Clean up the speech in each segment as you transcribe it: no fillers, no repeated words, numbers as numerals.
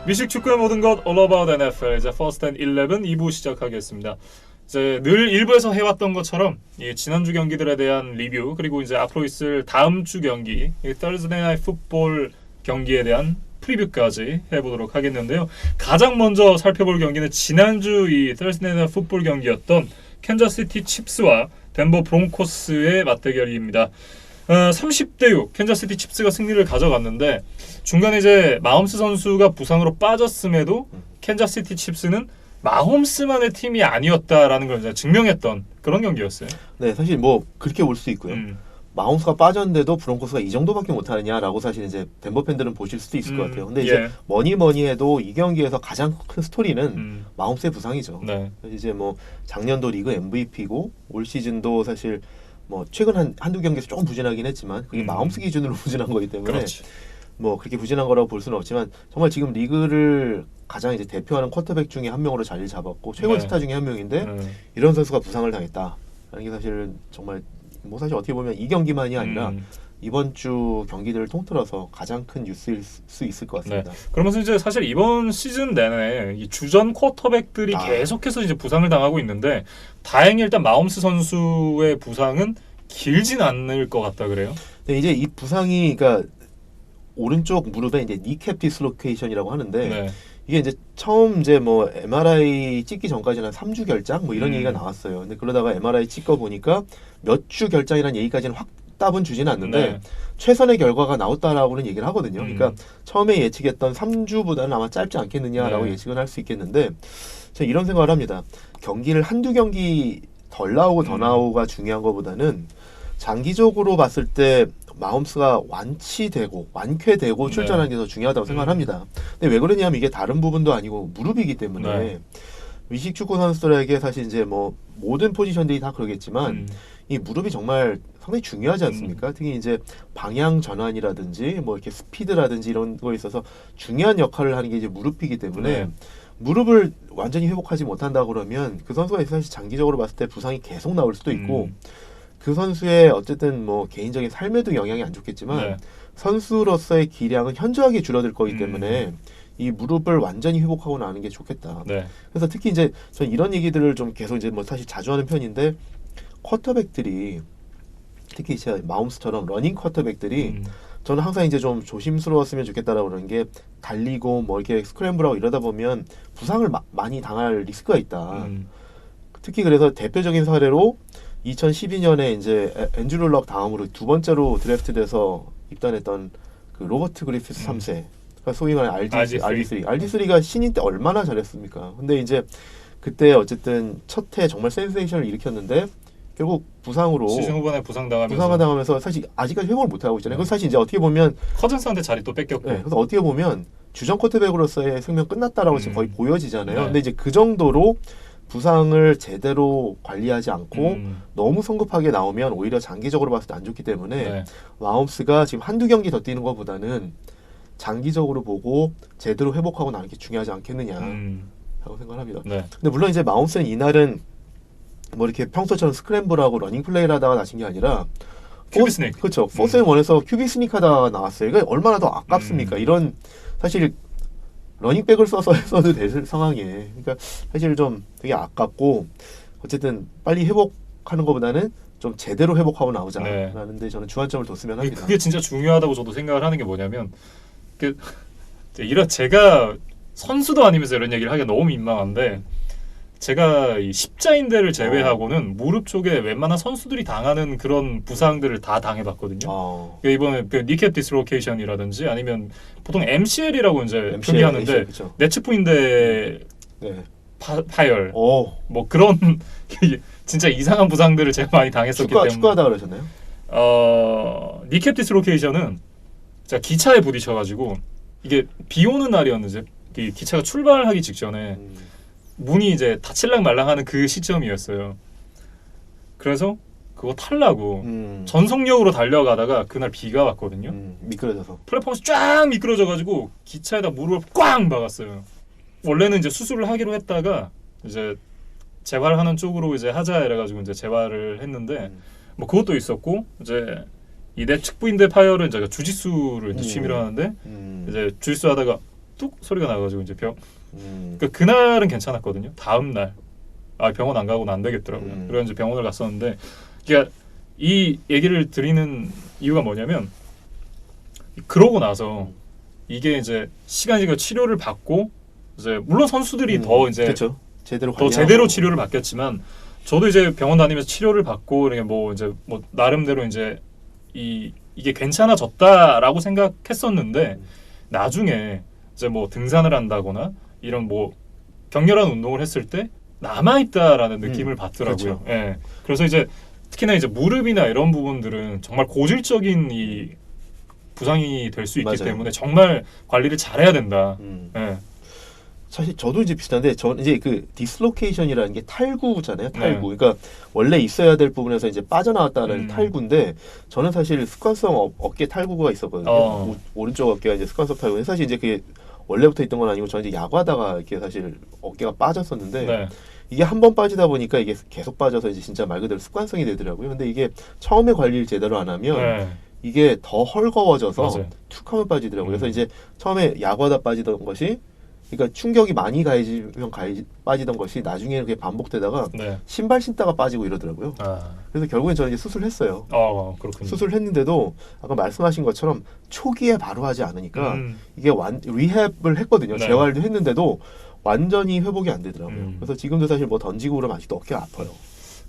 미식 축구의 모든 것 All About NFL 이제 First and 11 2부 시작하겠습니다. 이제 늘 1부에서 해왔던 것처럼 이 지난주 경기들에 대한 리뷰 그리고 이제 앞으로 있을 다음 주 경기 이 Thursday Night Football 경기에 대한 프리뷰까지 해보도록 하겠는데요. 가장 먼저 살펴볼 경기는 지난주 이 Thursday Night Football 경기였던 캔자스시티 칩스와 덴버 브론코스의 맞대결입니다. 30대 6 캔자스시티 칩스가 승리를 가져갔는데 중간에 이제 마홈스 선수가 부상으로 빠졌음에도 캔자스시티 칩스는 마홈스만의 팀이 아니었다라는 걸 이제 증명했던 그런 경기였어요. 네, 사실 뭐 그렇게 볼 수 있고요. 마홈스가 빠졌는데도 브론코스가 이 정도밖에 못하느냐라고 사실 이제 덴버 팬들은 보실 수도 있을 것 같아요. 근데 이제 뭐니 해도 이 경기에서 가장 큰 스토리는 마홈스의 부상이죠. 네. 이제 뭐 작년도 리그 MVP고 올 시즌도 사실 뭐 최근 한두 경기에서 조금 부진하긴 했지만 그게 마홈스 기준으로 부진한 거기 때문에 그렇지. 뭐 그렇게 부진한 거라고 볼 수는 없지만 정말 지금 리그를 가장 이제 대표하는 쿼터백 중에 한 명으로 자리를 잡았고 최고 스타 중에 한 명인데 이런 선수가 부상을 당했다라는 게 사실은 정말 뭐 사실 어떻게 보면 이 경기만이 아니라 이번 주 경기들을 통틀어서 가장 큰 뉴스일 수 있을 것 같습니다. 네. 그러면서 이제 사실 이번 시즌 내내 이 주전 쿼터백들이 계속해서 이제 부상을 당하고 있는데 다행히 일단 마홈스 선수의 부상은 길진 않을 것 같다 그래요. 네, 이제 이 부상이 그러니까 오른쪽 무릎에 이제 니캡 디스로케이션이라고 하는데 네. 이게 이제 처음 이제 뭐 MRI 찍기 전까지는 3주 결장 뭐 이런 얘기가 나왔어요. 근데 그러다가 MRI 찍어 보니까 몇 주 결장이라는 얘기까지는 확답은 주지는 않는데 최선의 결과가 나왔다라고는 얘기를 하거든요. 그러니까 처음에 예측했던 3주보다는 아마 짧지 않겠느냐라고 예측은 할 수 있겠는데 저는 이런 생각을 합니다. 경기를 한두 경기 덜 나오고 더 나오고가 중요한 것보다는 장기적으로 봤을 때 마홈스가 완쾌되고 출전하는 게 더 중요하다고 생각을 합니다. 근데 왜 그러냐면 이게 다른 부분도 아니고 무릎이기 때문에 미식 축구 선수들에게 사실 이제 뭐 모든 포지션들이 다 그러겠지만 이 무릎이 정말 상당히 중요하지 않습니까? 특히 이제 방향 전환이라든지 뭐 이렇게 스피드라든지 이런 거에 있어서 중요한 역할을 하는 게 이제 무릎이기 때문에 무릎을 완전히 회복하지 못한다 그러면 그 선수가 사실 장기적으로 봤을 때 부상이 계속 나올 수도 있고 그 선수의 어쨌든 뭐 개인적인 삶에도 영향이 안 좋겠지만 선수로서의 기량은 현저하게 줄어들 거기 때문에 이 무릎을 완전히 회복하고 나는 게 좋겠다. 그래서 특히 이제 전 이런 얘기들을 좀 계속 이제 뭐 사실 자주 하는 편인데 쿼터백들이 특히 이제 마홈스처럼 러닝 쿼터백들이 저는 항상 이제 좀 조심스러웠으면 좋겠다라고 그러는 게 달리고 뭐 이렇게 스크램블하고 이러다 보면 부상을 많이 당할 리스크가 있다. 특히 그래서 대표적인 사례로 2012년에 이제 앤드류 룰럭 다음으로 두 번째로 드래프트돼서 입단했던 그 로버트 그리피스 3세, 그러니까 소위 말하는 RG3가 신인 때 얼마나 잘했습니까? 근데 이제 그때 어쨌든 첫 해 정말 센세이션을 일으켰는데 결국 부상으로 시즌 후반에 부상당하면서 사실 아직까지 회복을 못 하고 있잖아요. 그래서 사실 이제 어떻게 보면 커즌스한테 자리 또 뺏겼고, 그래서 어떻게 보면 주전 쿼터백으로서의 생명 끝났다라고 지금 거의 보여지잖아요. 근데 이제 그 정도로 부상을 제대로 관리하지 않고 너무 성급하게 나오면 오히려 장기적으로 봤을 때 안 좋기 때문에 마홈스가 지금 한두 경기 더 뛰는 것보다는 장기적으로 보고 제대로 회복하고 나는 게 중요하지 않겠느냐 라고 생각합니다. 근데 물론 이제 마홈스는 이날은 뭐 이렇게 평소처럼 스크램블하고 러닝 플레이를 하다가 나신 게 아니라 큐비 스닉. 그렇죠. 포스 앤 원에서 큐비 스닉 하다가 나왔어요. 이거 얼마나 더 아깝습니까? 이런 사실 러닝백을 써서 했어도 될 상황에, 그러니까 사실 좀 되게 아깝고 어쨌든 빨리 회복하는 것보다는 좀 제대로 회복하고 나오자라는 데 저는 주안점을 뒀으면 합니다. 그게 진짜 중요하다고 저도 생각을 하는 게 뭐냐면 제가 선수도 아니면서 이런 얘기를 하기가 너무 민망한데 제가 이 십자인대를 제외하고는 무릎 쪽에 웬만한 선수들이 당하는 그런 부상들을 다 당해봤거든요. 이번에 그 니캡 디스로케이션이라든지 아니면 보통 MCL이라고 이제 표기하는데 내츠포인대 파열 뭐 그런 진짜 이상한 부상들을 제가 많이 당했었기 때문에. 축구하다 그러셨나요? 니캡 디스로케이션은 제가 기차에 부딪혀가지고 이게 비 오는 날이었는데 이 기차가 출발하기 직전에 문이 이제 닫힐랑 말랑하는 그 시점이었어요. 그래서 그거 타려고 전속력으로 달려가다가 그날 비가 왔거든요. 미끄러져서 플랫폼에서 쫙 미끄러져가지고 기차에다 무릎을 꽝 박았어요. 원래는 이제 수술을 하기로 했다가 이제 재활하는 쪽으로 이제 하자 이래가지고 이제 재활을 했는데 뭐 그것도 있었고 이제 이 내측부인대 파열은 제가 주짓수를 이제 취미로 하는데 이제 주짓수 하다가 뚝 소리가 나가지고 이제 그러니까 그날은 괜찮았거든요. 다음 날 병원 안 가고는 안 되겠더라고요. 그래서 이제 병원을 갔었는데, 그러니까 이 얘기를 드리는 이유가 뭐냐면, 그러고 나서 이게 이제 시간이 치료를 받고 이제 물론 선수들이 더 이제 그쵸. 제대로 더 제대로 치료를 받겠지만, 저도 이제 병원 다니면서 치료를 받고 이렇게 뭐 이제 뭐 나름대로 이제 이게 괜찮아졌다라고 생각했었는데, 나중에 이제 뭐 등산을 한다거나 이런 뭐 격렬한 운동을 했을 때 남아 있다라는 느낌을 받더라고요. 그렇죠. 예. 그래서 이제 특히나 이제 무릎이나 이런 부분들은 정말 고질적인 이 부상이 될 수 있기 맞아요. 때문에 정말 관리를 잘해야 된다. 예. 사실 저도 이제 비슷한데, 저는 이제 그 디슬로케이션이라는 게 탈구잖아요. 탈구. 네. 그러니까 원래 있어야 될 부분에서 이제 빠져나왔다는 탈구인데, 저는 사실 습관성 어깨 탈구가 있었거든요. 오른쪽 어깨가 이제 습관성 탈구. 사실 이제 그게 원래부터 있던 건 아니고, 저는 이제 야구하다가 이렇게 사실 어깨가 빠졌었는데, 네. 이게 한 번 빠지다 보니까 이게 계속 빠져서 이제 진짜 말 그대로 습관성이 되더라고요. 근데 이게 처음에 관리를 제대로 안 하면 네. 이게 더 헐거워져서 맞아요. 툭 하면 빠지더라고요. 그래서 이제 처음에 야구하다 빠지던 것이, 그러니까 충격이 많이 가해지면 빠지던 것이 나중에는 그게 반복되다가 네. 신발 신다가 빠지고 이러더라고요. 아, 그래서 결국엔 저는 이제 수술했어요. 그렇군요. 수술했는데도 아까 말씀하신 것처럼 초기에 바로 하지 않으니까 이게 리헵을 했거든요. 네. 재활도 했는데도 완전히 회복이 안 되더라고요. 그래서 지금도 사실 뭐 던지고 그러면 아직도 어깨가 아파요.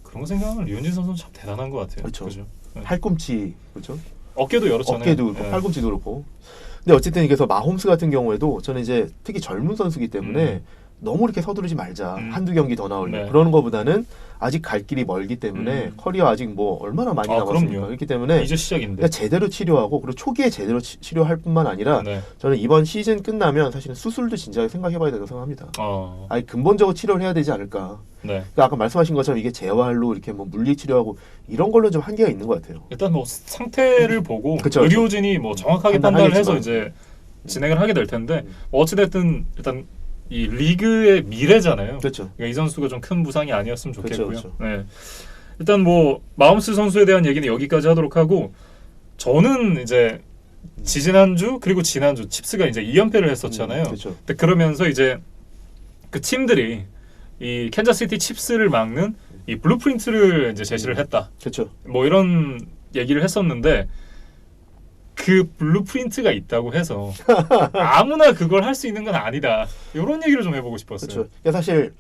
그런 거 생각하면 류현진 선수는 참 대단한 것 같아요. 그렇죠. 그죠? 네. 팔꿈치, 그렇죠? 어깨도 열었잖아요. 어깨도 그렇고 네. 팔꿈치도 그렇고. 근데 어쨌든 그래서 마홈스 같은 경우에도 저는 이제 특히 젊은 선수기 때문에 너무 이렇게 서두르지 말자. 한두 경기 더 나오려고. 네. 그러는 것보다는 아직 갈 길이 멀기 때문에 커리어 아직 뭐 얼마나 많이 남았습니까? 그럼요. 그렇기 때문에 이제 시작인데. 그러니까 제대로 치료하고, 그리고 초기에 제대로 치료할 뿐만 아니라 네. 저는 이번 시즌 끝나면 사실은 수술도 진지하게 생각해봐야 된다고 생각합니다. 아니 근본적으로 치료를 해야 되지 않을까. 네. 그러니까 아까 말씀하신 것처럼 이게 재활로 이렇게 뭐 물리 치료하고 이런 걸로 좀 한계가 있는 것 같아요. 일단 뭐 상태를 보고 그쵸, 의료진이 뭐 정확하게 판단을 해서 판단하겠지만. 이제 진행을 하게 될 텐데, 어찌됐든 일단 이 리그의 미래잖아요. 그렇죠. 그러니까 이 선수가 좀 큰 부상이 아니었으면 좋겠고요. 그렇죠. 네. 일단 뭐 마홈스 선수에 대한 얘기는 여기까지 하도록 하고, 저는 이제 지지난주 그리고 지난주 칩스가 이제 2연패를 했었잖아요. 그렇죠. 근데 그러면서 이제 그 팀들이 이 캔자스시티 칩스를 막는 이 블루프린트를 이제 제시를 했다. 그렇죠. 뭐 이런 얘기를 했었는데, 그 블루프린트가 있다고 해서 아무나 그걸 할 수 있는 건 아니다. 이런 얘기를 좀 해보고 싶었어요. 그렇죠. 그러니까 사실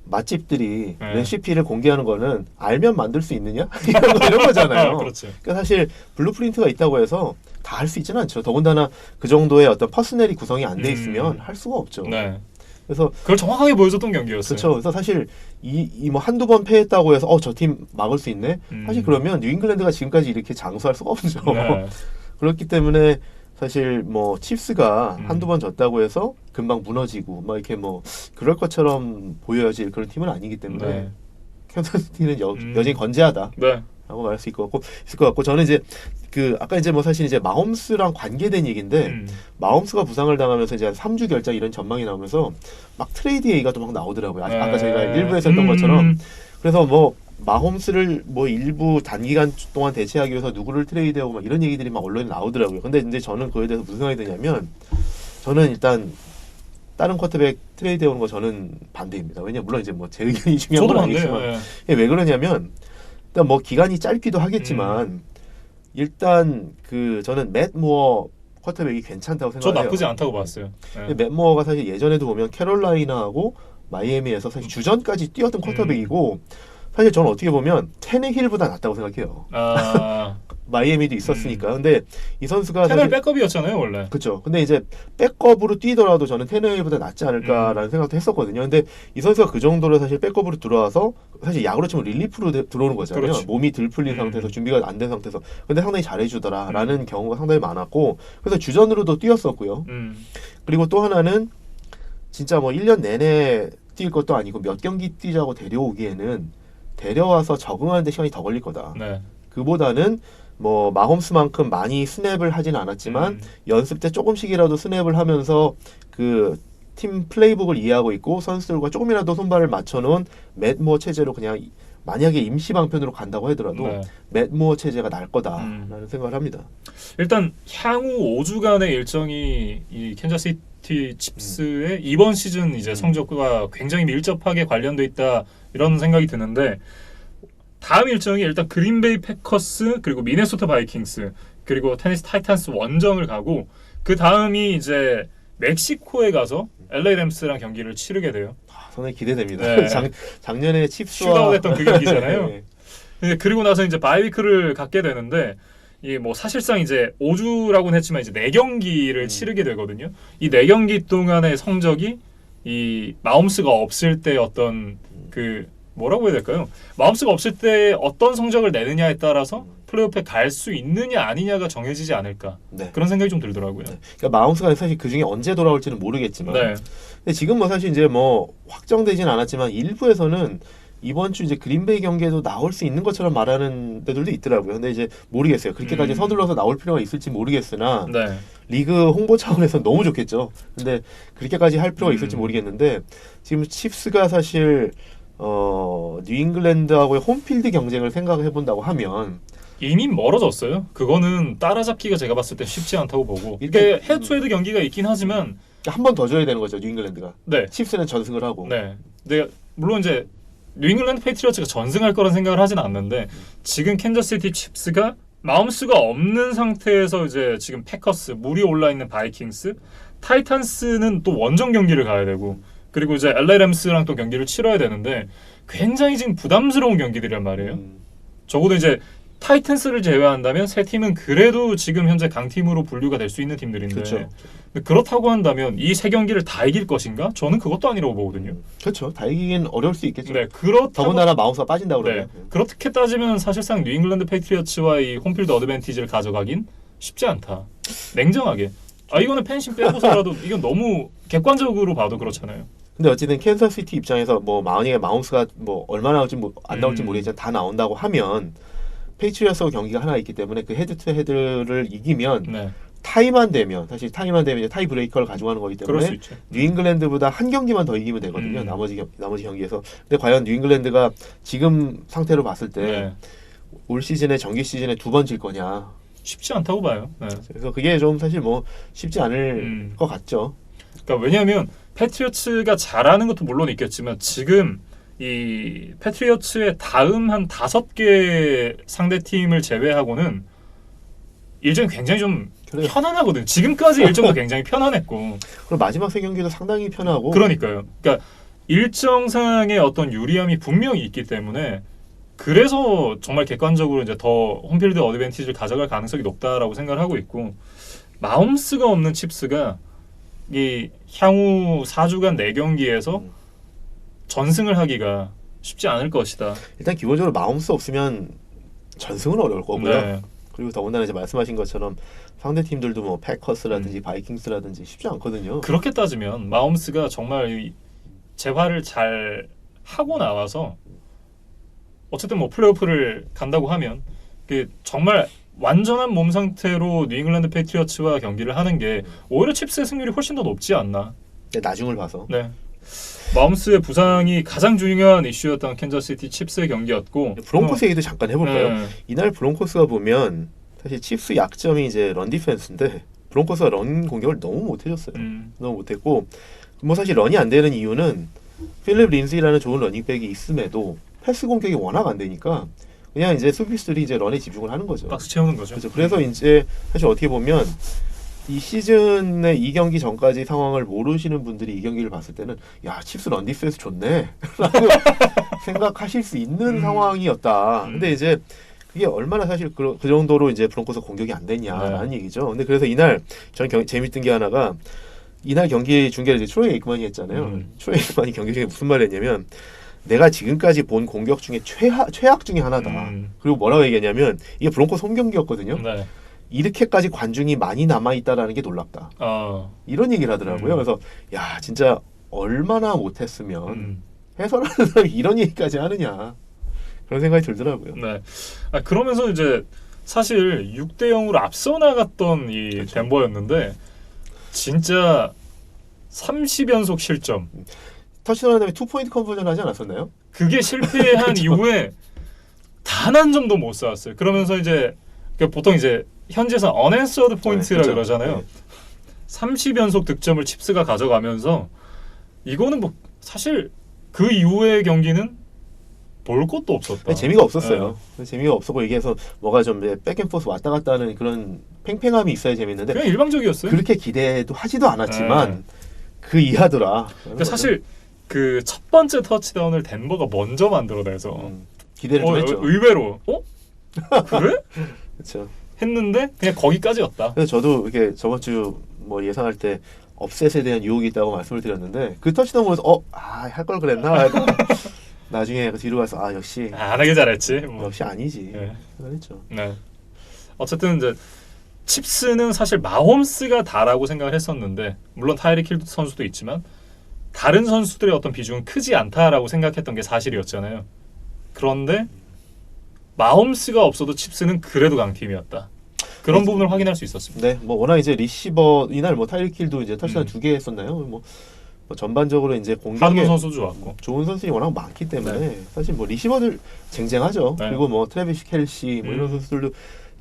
맛집들이 네. 레시피를 공개하는 거는 알면 만들 수 있느냐 이런 거잖아요. 그렇죠. 그러니까 사실 블루프린트가 있다고 해서 다 할 수 있지는 않죠. 더군다나 그 정도의 어떤 퍼스널이 구성이 안 돼 있으면 할 수가 없죠. 네. 그래서 그걸 정확하게 보여줬던 경기였어요. 그렇죠. 그래서 사실 이 뭐 한두 번 패했다고 해서 저 팀 막을 수 있네. 사실 그러면 뉴잉글랜드가 지금까지 이렇게 장수할 수가 없죠. 네. 그렇기 때문에 사실 뭐 칩스가 한두 번 졌다고 해서 금방 무너지고 막 이렇게 뭐 그럴 것처럼 보여질 그런 팀은 아니기 때문에 네. 캔자스시티는 여전히 건재하다. 네. 라고 말할 수 있을 것 같고 저는 이제 그 아까 이제 뭐 사실 이제 마홈스랑 관계된 얘기인데 마홈스가 부상을 당하면서 이제 3주 결장 이런 전망이 나오면서 막 트레이드 얘기가 또 막 나오더라고요. 아까 저희가 일부에서 했던 것처럼. 그래서 뭐 마홈스를 뭐 일부 단기간 동안 대체하기 위해서 누구를 트레이드하고 막 이런 얘기들이 막 언론에 나오더라고요. 근데 이제 저는 그거에 대해서 무슨 생각이 드냐면, 저는 일단 다른 쿼터백 트레이드 해오는 거 저는 반대입니다. 왜냐면 물론 이제 뭐 제 의견이 중요한 저도 건 반대예요. 아니지만 예. 왜 그러냐면 일단 뭐 기간이 짧기도 하겠지만 일단 그 저는 맷 무어 쿼터백이 괜찮다고 저 생각해요. 나쁘지 않다고 봤어요. 예. 맷 무어가 사실 예전에도 보면 캐롤라이나하고 마이애미에서 사실 주전까지 뛰었던 쿼터백이고 사실 저는 어떻게 보면 테네힐보다 낫다고 생각해요. 아, 마이애미도 있었으니까. 근데 이 선수가 테넬 사실 백업이었잖아요 원래. 그렇죠. 근데 이제 백업으로 뛰더라도 저는 테네힐보다 낫지 않을까라는 생각도 했었거든요. 근데 이 선수가 그 정도로 사실 백업으로 들어와서 사실 야구로 치면 릴리프로 들어오는 거잖아요. 그렇지. 몸이 들 풀린 상태에서 준비가 안 된 상태에서. 근데 상당히 잘해주더라라는 경우가 상당히 많았고 그래서 주전으로도 뛰었었고요. 그리고 또 하나는 진짜 뭐 1년 내내 뛸 것도 아니고 몇 경기 뛰자고 데려오기에는 데려와서 적응하는 데 시간이 더 걸릴 거다. 네. 그보다는 뭐 마홈스만큼 많이 스냅을 하진 않았지만 연습 때 조금씩이라도 스냅을 하면서 그 팀 플레이북을 이해하고 있고 선수들과 조금이라도 손발을 맞춰놓은 맷 무어 체제로 그냥 만약에 임시 방편으로 간다고 하더라도 네. 맷 무어 체제가 날 거다라는 생각을 합니다. 일단 향후 5주간의 일정이 이 캔자스시티 시티 칩스의 이번 시즌 이제 성적과 굉장히 밀접하게 관련돼 있다 이런 생각이 드는데 다음 일정이 일단 그린베이 패커스 그리고 미네소타 바이킹스 그리고 테니스 타이탄스 원정을 가고 그 다음이 이제 멕시코에 가서 LA 램스랑 경기를 치르게 돼요. 상당히 기대됩니다. 네. 작년에 칩스와 슈가웃했던 그 경기잖아요. 네. 근데 그리고 나서 이제 바이위크를 갖게 되는데 이 뭐 사실상 이제 5주라고는 했지만 이제 4경기를 치르게 되거든요. 이 4경기 동안의 성적이 이 마홈스가 없을 때 어떤 그 뭐라고 해야 될까요? 마홈스가 없을 때 어떤 성적을 내느냐에 따라서 플레이오프에 갈 수 있느냐 아니냐가 정해지지 않을까 네. 그런 생각이 좀 들더라고요. 네. 그러니까 마홈스가 사실 그 중에 언제 돌아올지는 모르겠지만, 네. 근데 지금 뭐 사실 이제 뭐 확정되진 않았지만 일부에서는 이번 주 이제 그린베이 경기에도 나올 수 있는 것처럼 말하는 데들도 있더라고요. 근데 이제 모르겠어요. 그렇게까지 서둘러서 나올 필요가 있을지 모르겠으나 네. 리그 홍보 차원에서 너무 좋겠죠. 근데 그렇게까지 할 필요가 있을지 모르겠는데 지금 칩스가 사실 뉴잉글랜드하고의 홈필드 경쟁을 생각해 본다고 하면 이미 멀어졌어요. 그거는 따라잡기가 제가 봤을 때 쉽지 않다고 보고 이게 헤드투헤드 경기가 있긴 하지만 한 번 더 줘야 되는 거죠. 뉴잉글랜드가. 네. 칩스는 전승을 하고. 네. 근데 물론 이제 뉴잉글랜드 페이트리어츠가 전승할 거란 생각을 하진 않는데 지금 캔자스시티 칩스가 마음수가 없는 상태에서 이제 지금 패커스 물이 올라 있는 바이킹스 타이탄스는 또 원정 경기를 가야 되고 그리고 이제 LA 램스랑 또 경기를 치러야 되는데 굉장히 지금 부담스러운 경기들이란 말이에요. 적어도 이제 타이탄스를 제외한다면 세 팀은 그래도 지금 현재 강팀으로 분류가 될 수 있는 팀들인데 그렇죠. 그렇다고 한다면 이 세 경기를 다 이길 것인가? 저는 그것도 아니라고 보거든요. 그렇죠. 다 이기긴 어려울 수 있겠죠. 네, 그렇다고 더군다나 마우스가 빠진다고 네, 그러면. 그렇게 따지면 사실상 뉴잉글랜드 페이트리어츠와 이 홈필드 어드밴티지를 가져가긴 쉽지 않다. 냉정하게. 이거는 팬심 빼고서라도 이건 너무 객관적으로 봐도 그렇잖아요. 근데 어쨌든 캔자스시티 입장에서 뭐 만약에 마운스가 뭐 얼마나 나올지 안 나올지 모르겠지만 다 나온다고 하면 페이트리어스하고 경기가 하나 있기 때문에 그 헤드 투 헤드를 이기면 네, 타이만 되면 사실 타이만 되면 이제 타이 브레이커를 가져가는 거기 그럴 수 때문에 있죠. 뉴잉글랜드보다 한 경기만 더 이기면 되거든요. 나머지 경기에서. 근데 과연 뉴잉글랜드가 지금 상태로 봤을 때 올 네, 시즌에 정규 시즌에 2번 질 거냐. 쉽지 않다고 봐요. 네. 그래서 그게 좀 사실 뭐 쉽지 않을 것 같죠. 그러니까 왜냐하면 패트리어츠가 잘하는 것도 물론 있겠지만 지금 이 패트리어츠의 다음 한 5개 상대 팀을 제외하고는 일정이 굉장히 좀 그래요. 편안하거든요. 지금까지 일정도 굉장히 편안했고 그리고 마지막 세 경기도 상당히 편하고. 그러니까요. 그러니까 일정상의 어떤 유리함이 분명히 있기 때문에 그래서 정말 객관적으로 이제 더 홈필드 어드밴티지를 가져갈 가능성이 높다라고 생각을 하고 있고 마홈스가 없는 칩스가 이 향후 4주간 4경기에서 전승을 하기가 쉽지 않을 것이다. 일단 기본적으로 마움스 없으면 전승은 어려울 거고요. 네. 그리고 더군다나 이제 말씀하신 것처럼 상대 팀들도 뭐 패커스라든지 바이킹스라든지 쉽지 않거든요. 그렇게 따지면 마홈스가 정말 이 재활을 잘 하고 나와서 어쨌든 뭐 플레이오프를 간다고 하면 그 정말 완전한 몸 상태로 뉴잉글랜드 페이트리어츠와 경기를 하는 게 오히려 칩스의 승률이 훨씬 더 높지 않나. 네, 나중을 봐서. 네. 마홈스의 부상이 가장 중요한 이슈였던 캔자스시티 칩스의 경기였고 브론코스 얘기도 잠깐 해볼까요? 네. 이날 브론코스가 보면 사실 칩스 약점이 이제 런 디펜스인데 브론코스가 런 공격을 너무 못해줬어요. 너무 못했고 뭐 사실 런이 안 되는 이유는 필립 린시라는 좋은 러닝백이 있음에도 패스 공격이 워낙 안 되니까 그냥 이제 수비수들이 이제 런에 집중을 하는 거죠. 박스 채우는 거죠. 그렇죠. 그래서 이제 사실 어떻게 보면 이 시즌의 이 경기 전까지 상황을 모르시는 분들이 이 경기를 봤을 때는 야 칩스 런 디펜스 좋네 라고 생각하실 수 있는 상황이었다. 근데 이제 그게 얼마나 사실 그 정도로 이제 브론코스 공격이 안 됐냐라는 얘기죠. 근데 그래서 이날 저는 재밌던 게 하나가 이날 경기 중계를 이제 트로이 에이크만이 했잖아요. 트로이 에이크만이 경기 중에 무슨 말을 했냐면 내가 지금까지 본 공격 중에 최악 중에 하나다. 그리고 뭐라고 얘기했냐면 이게 브론코스 홈 경기였거든요. 네. 이렇게까지 관중이 많이 남아있다라는 게 놀랍다. 이런 얘기를 하더라고요. 그래서 야 진짜 얼마나 못했으면 해설하는 사람이 이런 얘기까지 하느냐 그런 생각이 들더라고요. 네. 그러면서 이제 사실 6대 0으로 앞서 나갔던 이 그렇죠. 덴버였는데 진짜 30연속 실점. 터치다운 다음에 2포인트 컨버전 하지 않았었나요? 그게 실패한 이후에 단 한 점도 못 쌓았어요. 그러면서 이제 보통 이제 현지에서 unanswered 포인트라 그렇죠. 그러잖아요. 네. 30연속 득점을 칩스가 가져가면서 이거는 뭐 사실 그 이후의 경기는 볼 것도 없었다. 재미가 없었어요. 재미가 없었고 얘기해서 뭐가 좀 백앤포스 왔다 갔다 하는 그런 팽팽함이 있어야 재밌는데 그냥 일방적이었어요. 그렇게 기대도 하지도 않았지만 그 이하더라. 근데 사실 그 첫 번째 터치다운을 덴버가 먼저 만들어내서 기대를 좀 했죠. 의외로 그래? 그렇죠. 했는데 그냥 거기까지였다. 그래서 저도 이렇게 저번 주 뭐 예상할 때 업셋에 대한 유혹이 있다고 말씀을 드렸는데 그 터치다운 보면서 할 걸 그랬나? 나중에 뒤로 가서 역시 안 하게 잘했지. 뭐. 역시 아니지. 네. 그랬죠. 네. 어쨌든 이제 칩스는 사실 마홈스가 다라고 생각을 했었는데 물론 타이릭 힐 선수도 있지만 다른 선수들의 어떤 비중은 크지 않다라고 생각했던 게 사실이었잖아요. 그런데 마홈스가 없어도 칩스는 그래도 강팀이었다. 그런 부분을 확인할 수 있었습니다. 네, 뭐 워낙 이제 리시버 이날 뭐 타이릭 힐도 이제 터치다운 2개 했었나요? 뭐 전반적으로 이제 공격에 한국 선수 좋았고 좋은 선수들이 워낙 많기 때문에 사실 뭐 리시버들 쟁쟁하죠. 네. 그리고 뭐 트래비스 켈시 뭐 이런 선수들도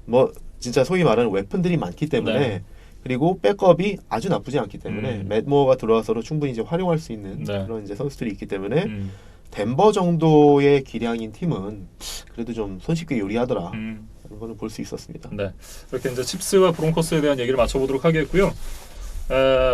뭐 진짜 소위 말하는 웨폰들이 많기 때문에 그리고 백업이 아주 나쁘지 않기 때문에 맷 모어가 들어와서도 충분히 이제 활용할 수 있는 그런 이제 선수들이 있기 때문에 덴버 정도의 기량인 팀은 그래도 좀 손쉽게 요리하더라. 그런 거는 볼 수 있었습니다. 네, 이렇게 이제 칩스와 브론코스에 대한 얘기를 맞춰보도록 하겠고요.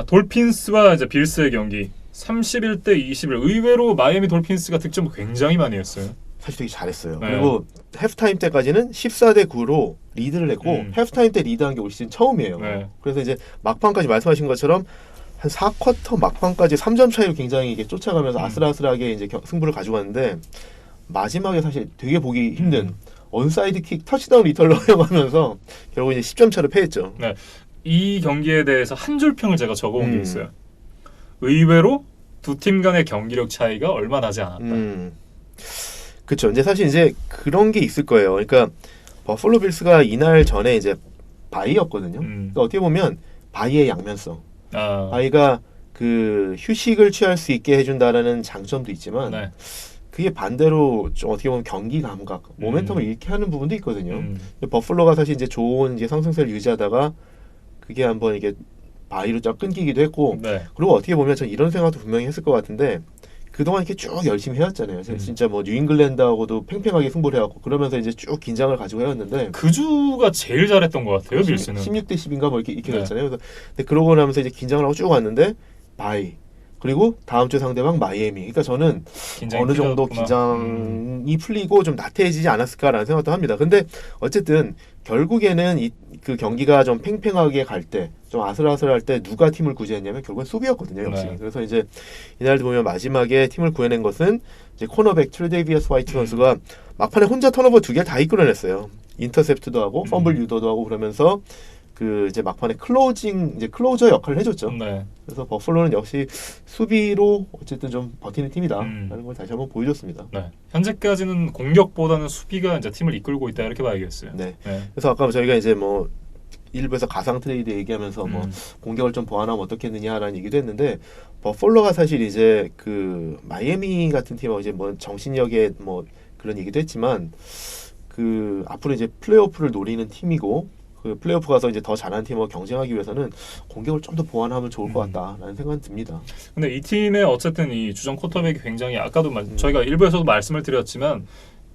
돌핀스와 이제 빌스의 경기 31대 21. 의외로 마이애미 돌핀스가 득점을 굉장히 많이 했어요. 사실 되게 잘했어요. 네. 그리고 해프타임 때까지는 14대 9로 리드를 했고 해프타임 때 리드한 게 올 시즌 처음이에요. 네. 그래서 이제 막판까지 말씀하신 것처럼 한 4쿼터 막판까지 3점 차이로 굉장히 이게 쫓아가면서 아슬아슬하게 이제 승부를 가져갔는데 마지막에 사실 되게 보기 힘든 언사이드 킥 터치다운 리턴을 허용하면서 결국 이제 10점 차로 패했죠. 네, 이 경기에 대해서 한 줄 평을 제가 적어온 게 있어요. 의외로 두 팀 간의 경기력 차이가 얼마 나지 않았다. 그렇죠. 이제 사실 이제 그런 게 있을 거예요. 그러니까 버플로 빌스가 이날 전에 이제 바이였거든요. 그러니까 어떻게 보면 바이의 양면성. 바이가 그 휴식을 취할 수 있게 해준다라는 장점도 있지만 그게 반대로 좀 어떻게 보면 경기 감각, 모멘텀을 잃게 하는 부분도 있거든요. 버플로가 사실 이제 좋은 이제 상승세를 유지하다가 그게 한번 이게 바이로 쫙 끊기기도 했고, 그리고 어떻게 보면 전 이런 생각도 분명히 했을 것 같은데 그동안 이렇게 쭉 열심히 해왔잖아요. 진짜 뭐 뉴잉글랜드하고도 팽팽하게 승부를 해왔고 그러면서 이제 쭉 긴장을 가지고 해왔는데 그 주가 제일 잘했던 것 같아요. 빌스는 16대 10인가 뭐 이렇게 됐잖아요. 그래서 근데 그러고 나면서 이제 긴장을 하고 쭉 왔는데 바이 그리고 다음 주 상대방 마이애미. 그러니까 저는 어느 정도 긴장이 풀리고 좀 나태해지지 않았을까라는 생각도 합니다. 근데 어쨌든 결국에는 그 경기가 좀 팽팽하게 갈 때, 좀 아슬아슬할 때 누가 팀을 구제했냐면 결국엔 수비였거든요, 역시. 그래서 이제 이날도 보면 마지막에 팀을 구해낸 것은 이제 코너백 트레데이비어스 화이트 선수가 막판에 혼자 턴오버 2개를 다 이끌어냈어요. 인터셉트도 하고 펌블 유도도 하고 그러면서 그 이제 막판에 클로저 역할을 해줬죠. 그래서 버플로는 역시 수비로 어쨌든 좀 버티는 팀이다라는 걸 다시 한번 보여줬습니다. 현재까지는 공격보다는 수비가 이제 팀을 이끌고 있다 이렇게 봐야겠어요. 그래서 아까 저희가 이제 뭐 일부에서 가상 트레이드 얘기하면서 뭐 공격을 좀 보완하면 어떻겠느냐라는 얘기도 했는데 버플로가 사실 이제 그 마이애미 같은 팀하고 이제 뭐 정신력의 뭐 그런 얘기도 했지만 그 앞으로 이제 플레이오프를 노리는 팀이고. 그 플레이오프 가서 이제 더 잘하는 팀하고 경쟁하기 위해서는 공격을 좀 더 보완하면 좋을 것 같다라는 생각은 듭니다. 근데 이 팀의 어쨌든 이 주전 쿼터백이 굉장히 아까도 저희가 일부에서도 말씀을 드렸지만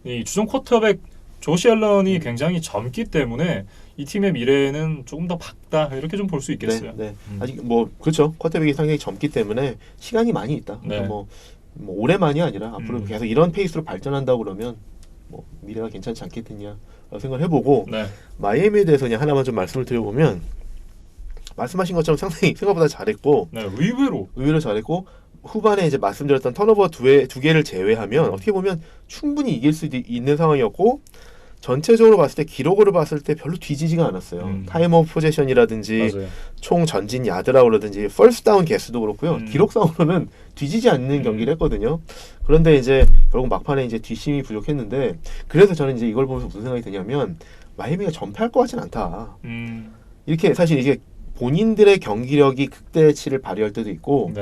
이 주전 쿼터백 조시 앨런이 굉장히 젊기 때문에 이 팀의 미래는 조금 더 밝다 이렇게 좀 볼 수 있겠어요. 아직 뭐 그렇죠. 쿼터백이 상당히 젊기 때문에 시간이 많이 있다. 그러니까 뭐 올해만이 아니라 앞으로 계속 이런 페이스로 발전한다고 그러면 뭐 미래가 괜찮지 않겠느냐 생각을 해보고 마이애미에 대해서 그냥 하나만 좀 말씀을 드려보면 말씀하신 것처럼 상당히 생각보다 잘했고 의외로 잘했고 후반에 이제 말씀드렸던 턴오버 두 개를 제외하면 어떻게 보면 충분히 이길 수 있는 상황이었고 전체적으로 봤을 때 기록으로 봤을 때 별로 뒤지지가 않았어요. 타임 오브 포제션이라든지 총 전진 야드라고 그러든지 퍼스트 다운 개수도 그렇고요. 기록상으로는 뒤지지 않는 경기를 했거든요. 그런데 이제 결국 막판에 이제 뒷심이 부족했는데 그래서 저는 이제 이걸 보면서 무슨 생각이 드냐면 마이애미가 전패할 것 같진 않다. 이렇게 사실 이게 본인들의 경기력이 극대치를 발휘할 때도 있고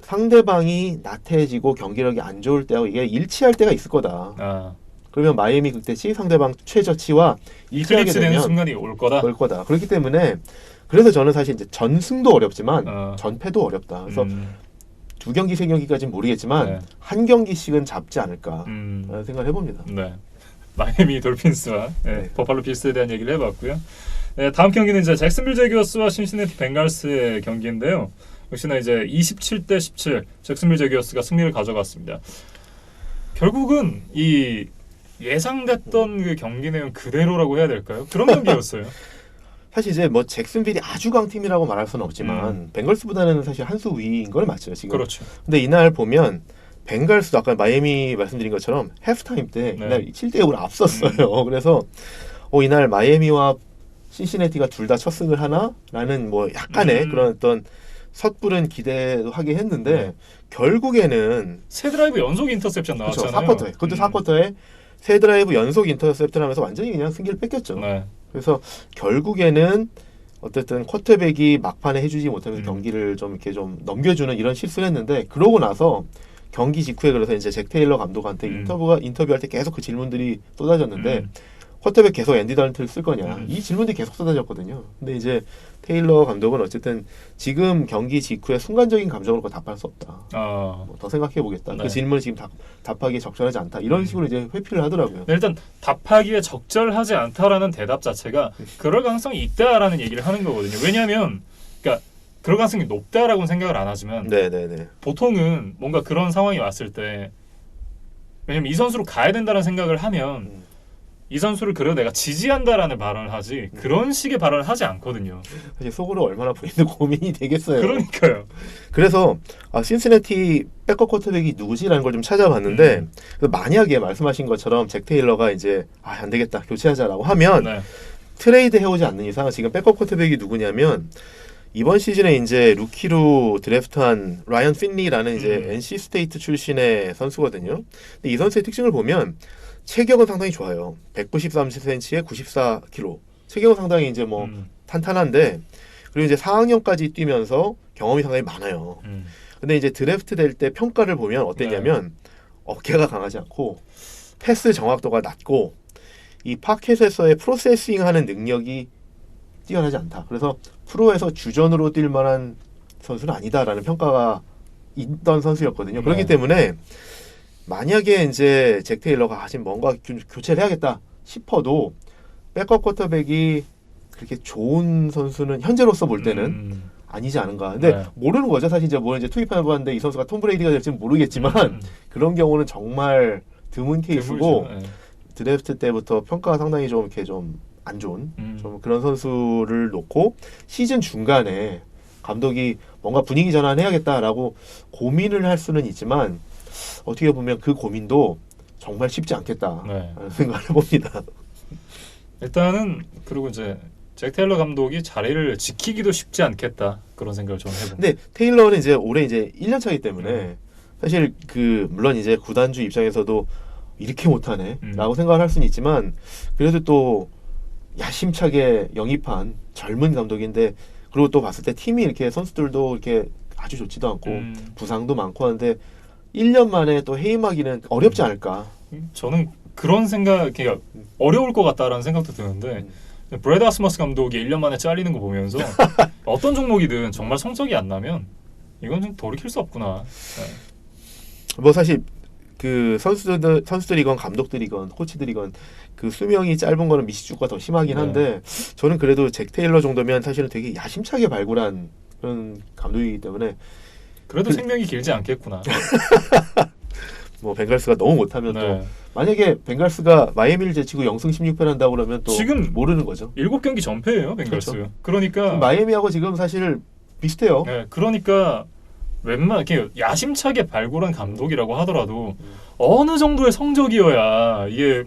상대방이 나태해지고 경기력이 안 좋을 때하고 이게 일치할 때가 있을 거다. 그러면 마이애미 극대치 상대방 최저치와 일치하게 되면 순간이 올 거다. 그렇기 때문에 그래서 저는 사실 이제 전승도 어렵지만 어. 전패도 어렵다. 그래서 2경기, 3경기까지는 모르겠지만 네. 한 경기씩은 잡지 않을까 음. 라는 생각을 해봅니다. 네. 마이애미 돌핀스와 네. 버팔로 빌스에 대한 얘기를 해봤고요. 네, 다음 경기는 이제 잭슨빌 제기어스와 신시내티 벵갈스의 경기인데요. 역시나 이제 27대 17 잭슨빌 제기어스가 승리를 가져갔습니다. 결국은 이 예상됐던 그 경기 내용 그대로라고 해야 될까요? 그런 경기였어요. 사실 이제 뭐 잭슨빌이 아주 강팀이라고 말할 수는 없지만 벤걸스보다는 사실 한 수 위인 걸 맞죠 지금. 그렇죠. 근데 이날 보면 벵갈스도 아까 마이애미 말씀드린 것처럼 해프타임 때 네. 이날 7대 0으로 앞섰어요. 그래서 이날 마이애미와 신시내티가 둘 다 첫 승을 하나라는 뭐 약간의 그런 어떤 섣부른 기대도 하긴 했는데 네. 결국에는 세 드라이브 연속 인터셉션 그렇죠. 나왔잖아요. 4쿼터에 그것도 4쿼터에 세 드라이브 연속 인터셉트를 하면서 완전히 그냥 승기를 뺏겼죠. 네. 그래서 결국에는 어쨌든 쿼터백이 막판에 해주지 못하면서 경기를 좀 이렇게 좀 넘겨주는 이런 실수를 했는데 그러고 나서 경기 직후에 그래서 이제 잭 테일러 감독한테 인터뷰할 때 계속 그 질문들이 쏟아졌는데 쿼터백 계속 앤디 달튼을 쓸 거냐 이 질문들이 계속 쏟아졌거든요. 근데 이제 테일러 감독은 어쨌든 지금 경기 직후에 순간적인 감정으로 답할 수 없다. 더 생각해 보겠다. 네. 그 질문을 지금 답하기에 적절하지 않다. 이런 식으로 이제 회피를 하더라고요. 네, 일단 답하기에 적절하지 않다라는 대답 자체가 그럴 가능성이 있다라는 얘기를 하는 거거든요. 왜냐하면 그러니까 그럴 가능성이 높다라고는 생각을 안 하지만 네네네. 보통은 뭔가 그런 상황이 왔을 때 왜냐면 이 선수로 가야 된다는 생각을 하면 이 선수를 그래도 내가 지지한다라는 발언을 하지 그런 식의 발언을 하지 않거든요. 사실 속으로 얼마나 본인도 고민이 되겠어요. 그러니까요. 그래서 신시내티 백업 쿼터백이 누구지라는 걸 좀 찾아봤는데 만약에 말씀하신 것처럼 잭 테일러가 이제 안 되겠다 교체하자라고 하면 네. 트레이드 해오지 않는 이상 지금 백업 쿼터백이 누구냐면 이번 시즌에 이제 루키로 드래프트한 라이언 핀리라는 이제 NC 스테이트 출신의 선수거든요. 근데 이 선수의 특징을 보면 체격은 상당히 좋아요. 193cm에 94kg. 체격은 상당히 이제 뭐 탄탄한데 그리고 이제 4학년까지 뛰면서 경험이 상당히 많아요. 근데 이제 드래프트 될 때 평가를 보면 어땠냐면 어깨가 강하지 않고 패스 정확도가 낮고 이 파켓에서의 프로세싱하는 능력이 뛰어나지 않다. 그래서 프로에서 주전으로 뛸 만한 선수는 아니다라는 평가가 있던 선수였거든요. 그렇기 때문에 만약에 이제 잭 테일러가 지금 뭔가 교체를 해야겠다 싶어도 백업 쿼터백이 그렇게 좋은 선수는 현재로서 볼 때는 아니지 않은가. 근데 모르는 거죠. 사실 이제 뭐 이제 투입해봤는데 이 선수가 톰 브레이디가 될지는 모르겠지만 그런 경우는 정말 드문 케이스고 드래프트 때부터 평가가 상당히 좀 이렇게 좀 안 좋은 좀 그런 선수를 놓고 시즌 중간에 감독이 뭔가 분위기 전환해야겠다라고 고민을 할 수는 있지만 어떻게 보면 그 고민도 정말 쉽지 않겠다라는 생각을 해봅니다. 일단은 그리고 이제 잭 테일러 감독이 자리를 지키기도 쉽지 않겠다 그런 생각을 좀 해봅니다. 근데 테일러는 이제 올해 이제 1년 차이기 때문에 사실 그 물론 이제 구단주 입장에서도 이렇게 못하네라고 생각을 할 수는 있지만 그래도 또 야심차게 영입한 젊은 감독인데 그리고 또 봤을 때 팀이 이렇게 선수들도 이렇게 아주 좋지도 않고 부상도 많고 하는데 1년 만에 또 해임하기는 어렵지 않을까. 저는 그런 생각, 그러니까 어려울 것 같다라는 생각도 드는데 브래드 아스머스 감독이 1년 만에 잘리는 거 보면서 어떤 종목이든 정말 성적이 안 나면 이건 좀 돌이킬 수 없구나. 뭐 사실 그 선수들이건 감독들이건 코치들이건 그 수명이 짧은 거는 미시축구가 더 심하긴 한데 저는 그래도 잭 테일러 정도면 사실은 되게 야심차게 발굴한 그런 감독이기 때문에 그래도 생명이 길지 않겠구나. 뭐 벵갈스가 너무 못하면 또 만약에 벵갈스가 마이애미를 제치고 0승 16패를 한다고 그러면 또 지금 모르는 거죠. 7경기 전패예요, 벵갈스. 그렇죠. 그러니까 마이애미하고 지금 사실 비슷해요. 네, 그러니까 이렇게 야심차게 발굴한 감독이라고 하더라도 어느 정도의 성적이어야 이게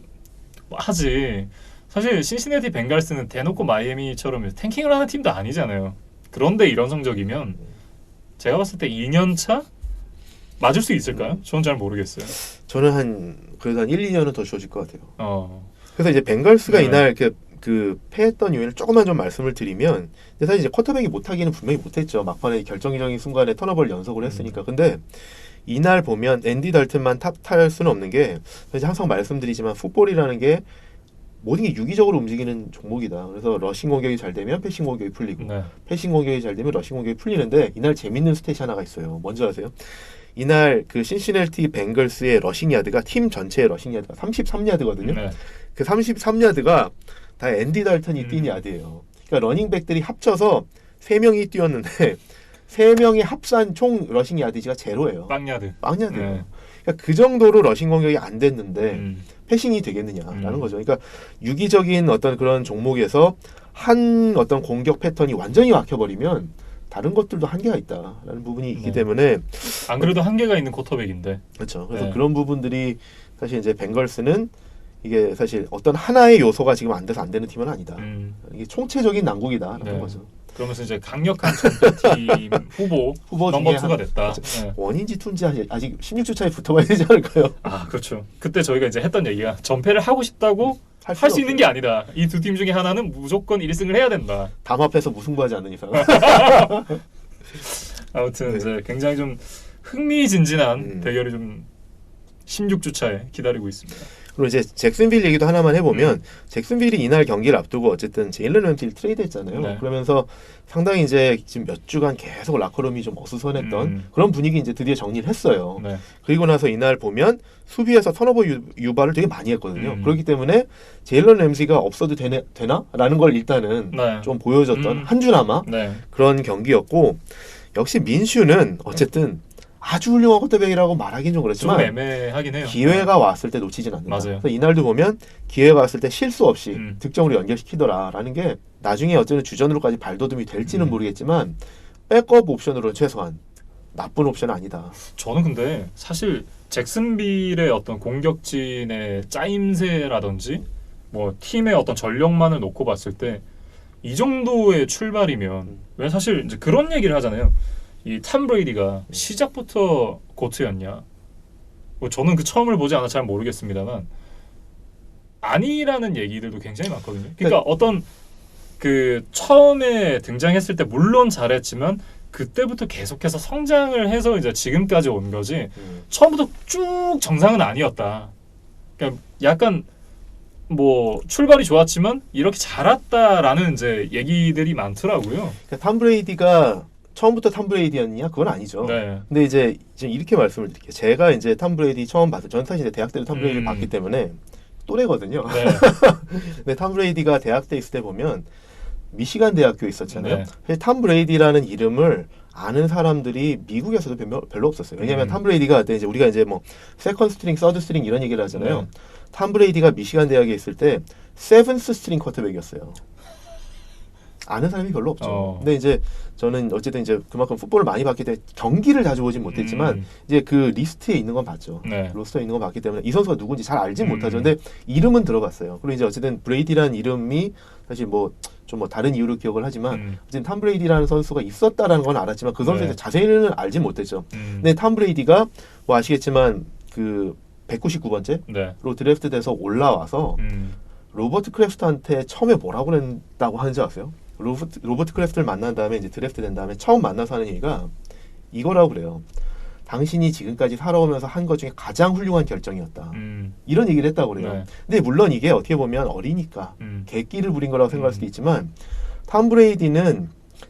하지. 사실 신시내티 벵갈스는 대놓고 마이애미처럼 탱킹을 하는 팀도 아니잖아요. 그런데 이런 성적이면 제가 봤을 때 2년 차 맞을 수 있을까요? 저는 잘 모르겠어요. 저는 그래도 한 1, 2년은 더 주어질 것 같아요. 그래서 이제 벵갈스가 이날 그 패했던 요인을 조금만 좀 말씀을 드리면 근데 사실 이제 쿼터백이 못하기는 분명히 못했죠. 막판에 결정적인 순간에 턴오버를 연속을 했으니까. 근데 이날 보면 앤디 달튼만 탑탈 수는 없는 게 사실 항상 말씀드리지만 풋볼이라는 게 모든 게 유기적으로 움직이는 종목이다. 그래서 러싱 공격이 잘 되면 패싱 공격이 풀리고 네. 패싱 공격이 잘 되면 러싱 공격이 풀리는데 이날 재밌는 스탯이 하나가 있어요. 뭔지 아세요? 이날 그 신시내티 벵글스의 러싱 야드가 팀 전체의 러싱 야드가 33야드거든요. 네. 그 33야드가 다 앤디 달턴이 뛴 야드예요. 그러니까 러닝백들이 합쳐서 3명이 뛰었는데 3명이 합산 총 러싱 야드지가 제로예요. 빵야드. 빵야드예요. 네. 그러니까 그 정도로 러싱 공격이 안 됐는데 패싱이 되겠느냐라는 거죠. 그러니까 유기적인 어떤 그런 종목에서 한 어떤 공격 패턴이 완전히 막혀버리면 다른 것들도 한계가 있다라는 부분이 있기 때문에 안 그래도 한계가 있는 쿼터백인데. 그렇죠. 그래서 네. 그런 부분들이 사실 이제 벤걸스는 이게 사실 어떤 하나의 요소가 지금 안 돼서 안 되는 팀은 아니다. 이게 총체적인 난국이다라는 네. 거죠. 그러면서 이제 강력한 전태팀 후보 넘버 중에 2가 됐다. 네. 원인지 투인지 아직 16주 차에 붙어봐야 되지 않을까요? 아 그렇죠. 그때 저희가 이제 했던 얘기가 전패를 하고 싶다고 할 수 있는 게 아니다. 이 두 팀 중에 하나는 무조건 1승을 해야 된다. 담 앞에서 무승부하지 않는 이상. 아무튼 네. 이제 굉장히 좀 흥미진진한 대결이 좀 16주 차에 기다리고 있습니다. 그리고 이제 잭슨빌 얘기도 하나만 해보면 잭슨빌이 이날 경기를 앞두고 어쨌든 제일런 램스를 트레이드했잖아요. 네. 그러면서 상당히 이제 지금 몇 주간 계속 라커룸이 좀 어수선했던 그런 분위기 이제 드디어 정리를 했어요. 네. 그리고 나서 이날 보면 수비에서 턴오버 유발을 되게 많이 했거든요. 그렇기 때문에 제일런 램시가 없어도 되나라는 걸 일단은 네. 좀 보여줬던 한 주나마 네. 그런 경기였고 역시 민슈는 어쨌든 아주 훌륭한 쿼터백이라고 말하긴 좀 좀 그렇지만 애매하긴 해요. 기회가 왔을 때 놓치진 않는다. 맞아요. 그래서 이날도 보면 기회가 왔을 때 실수 없이 음. 득점으로 연결시키더라라는 게 나중에 어쨌든 주전으로까지 발돋움이 될지는 모르겠지만 백업 옵션으로는 최소한 나쁜 옵션은 아니다. 저는 근데 사실 잭슨빌의 어떤 공격진의 짜임새라든지 뭐 팀의 어떤 전력만을 놓고 봤을 때 이 정도의 출발이면 왜 사실 이제 그런 얘기를 하잖아요. 이 탐 브레이디가 시작부터 고트였냐? 뭐 저는 그 처음을 보지 않아 잘 모르겠습니다만 아니라는 얘기들도 굉장히 많거든요. 그러니까 어떤 그 처음에 등장했을 때 물론 잘했지만 그때부터 계속해서 성장을 해서 이제 지금까지 온 거지 처음부터 쭉 정상은 아니었다. 그러니까 약간 뭐 출발이 좋았지만 이렇게 자랐다라는 이제 얘기들이 많더라고요. 그러니까 탐 브레이디가 처음부터 탐 브레이디였냐? 그건 아니죠. 네. 근데 이제 지금 이렇게 말씀을 드릴게요. 제가 이제 탐 브레이디 처음 봤어요. 저는 사실 대학 때도 탐 브레이디를 봤기 때문에 또래거든요. 네. 근데 탐 브레이디가 대학 때 있을 때 보면 미시간 대학교에 있었잖아요. 네. 사실 탐 브레이디라는 이름을 아는 사람들이 미국에서도 별로 없었어요. 왜냐하면 탐 브레이디가 그때 이제 우리가 이제 뭐 세컨 스트링, 서드 스트링 이런 얘기를 하잖아요. 네. 탐 브레이디가 미시간 대학에 있을 때 세븐스 스트링 쿼터백이었어요. 아는 사람이 별로 없죠. 근데 이제 저는 어쨌든 이제 그만큼 풋볼을 많이 봤기 때문에 경기를 자주 보진 못했지만 이제 그 리스트에 있는 건 봤죠. 네. 로스터에 있는 건 봤기 때문에 이 선수가 누군지 잘 알진 못하죠. 근데 이름은 들어봤어요. 그리고 이제 어쨌든 브레이디라는 이름이 사실 뭐 좀 뭐 다른 이유로 기억을 하지만 어쨌든 탐 브레이디라는 선수가 있었다라는 건 알았지만 그 선수에 대해 자세히는 알진 못했죠. 근데 탐 브레이디가 뭐 아시겠지만 그 199번째로 네. 드래프트돼서 올라와서 로버트 크래프트한테 처음에 뭐라고 그랬다고 하는지 아세요? 로버트 크래프트를 만난 다음에 이제 드래프트 된 다음에 처음 만나서 하는 얘기가 이거라고 그래요. 당신이 지금까지 살아오면서 한 것 중에 가장 훌륭한 결정이었다. 이런 얘기를 했다고 그래요. 네. 근데 물론 이게 어떻게 보면 어리니까 객기를 부린 거라고 생각할 수도 있지만 탐 브레이디는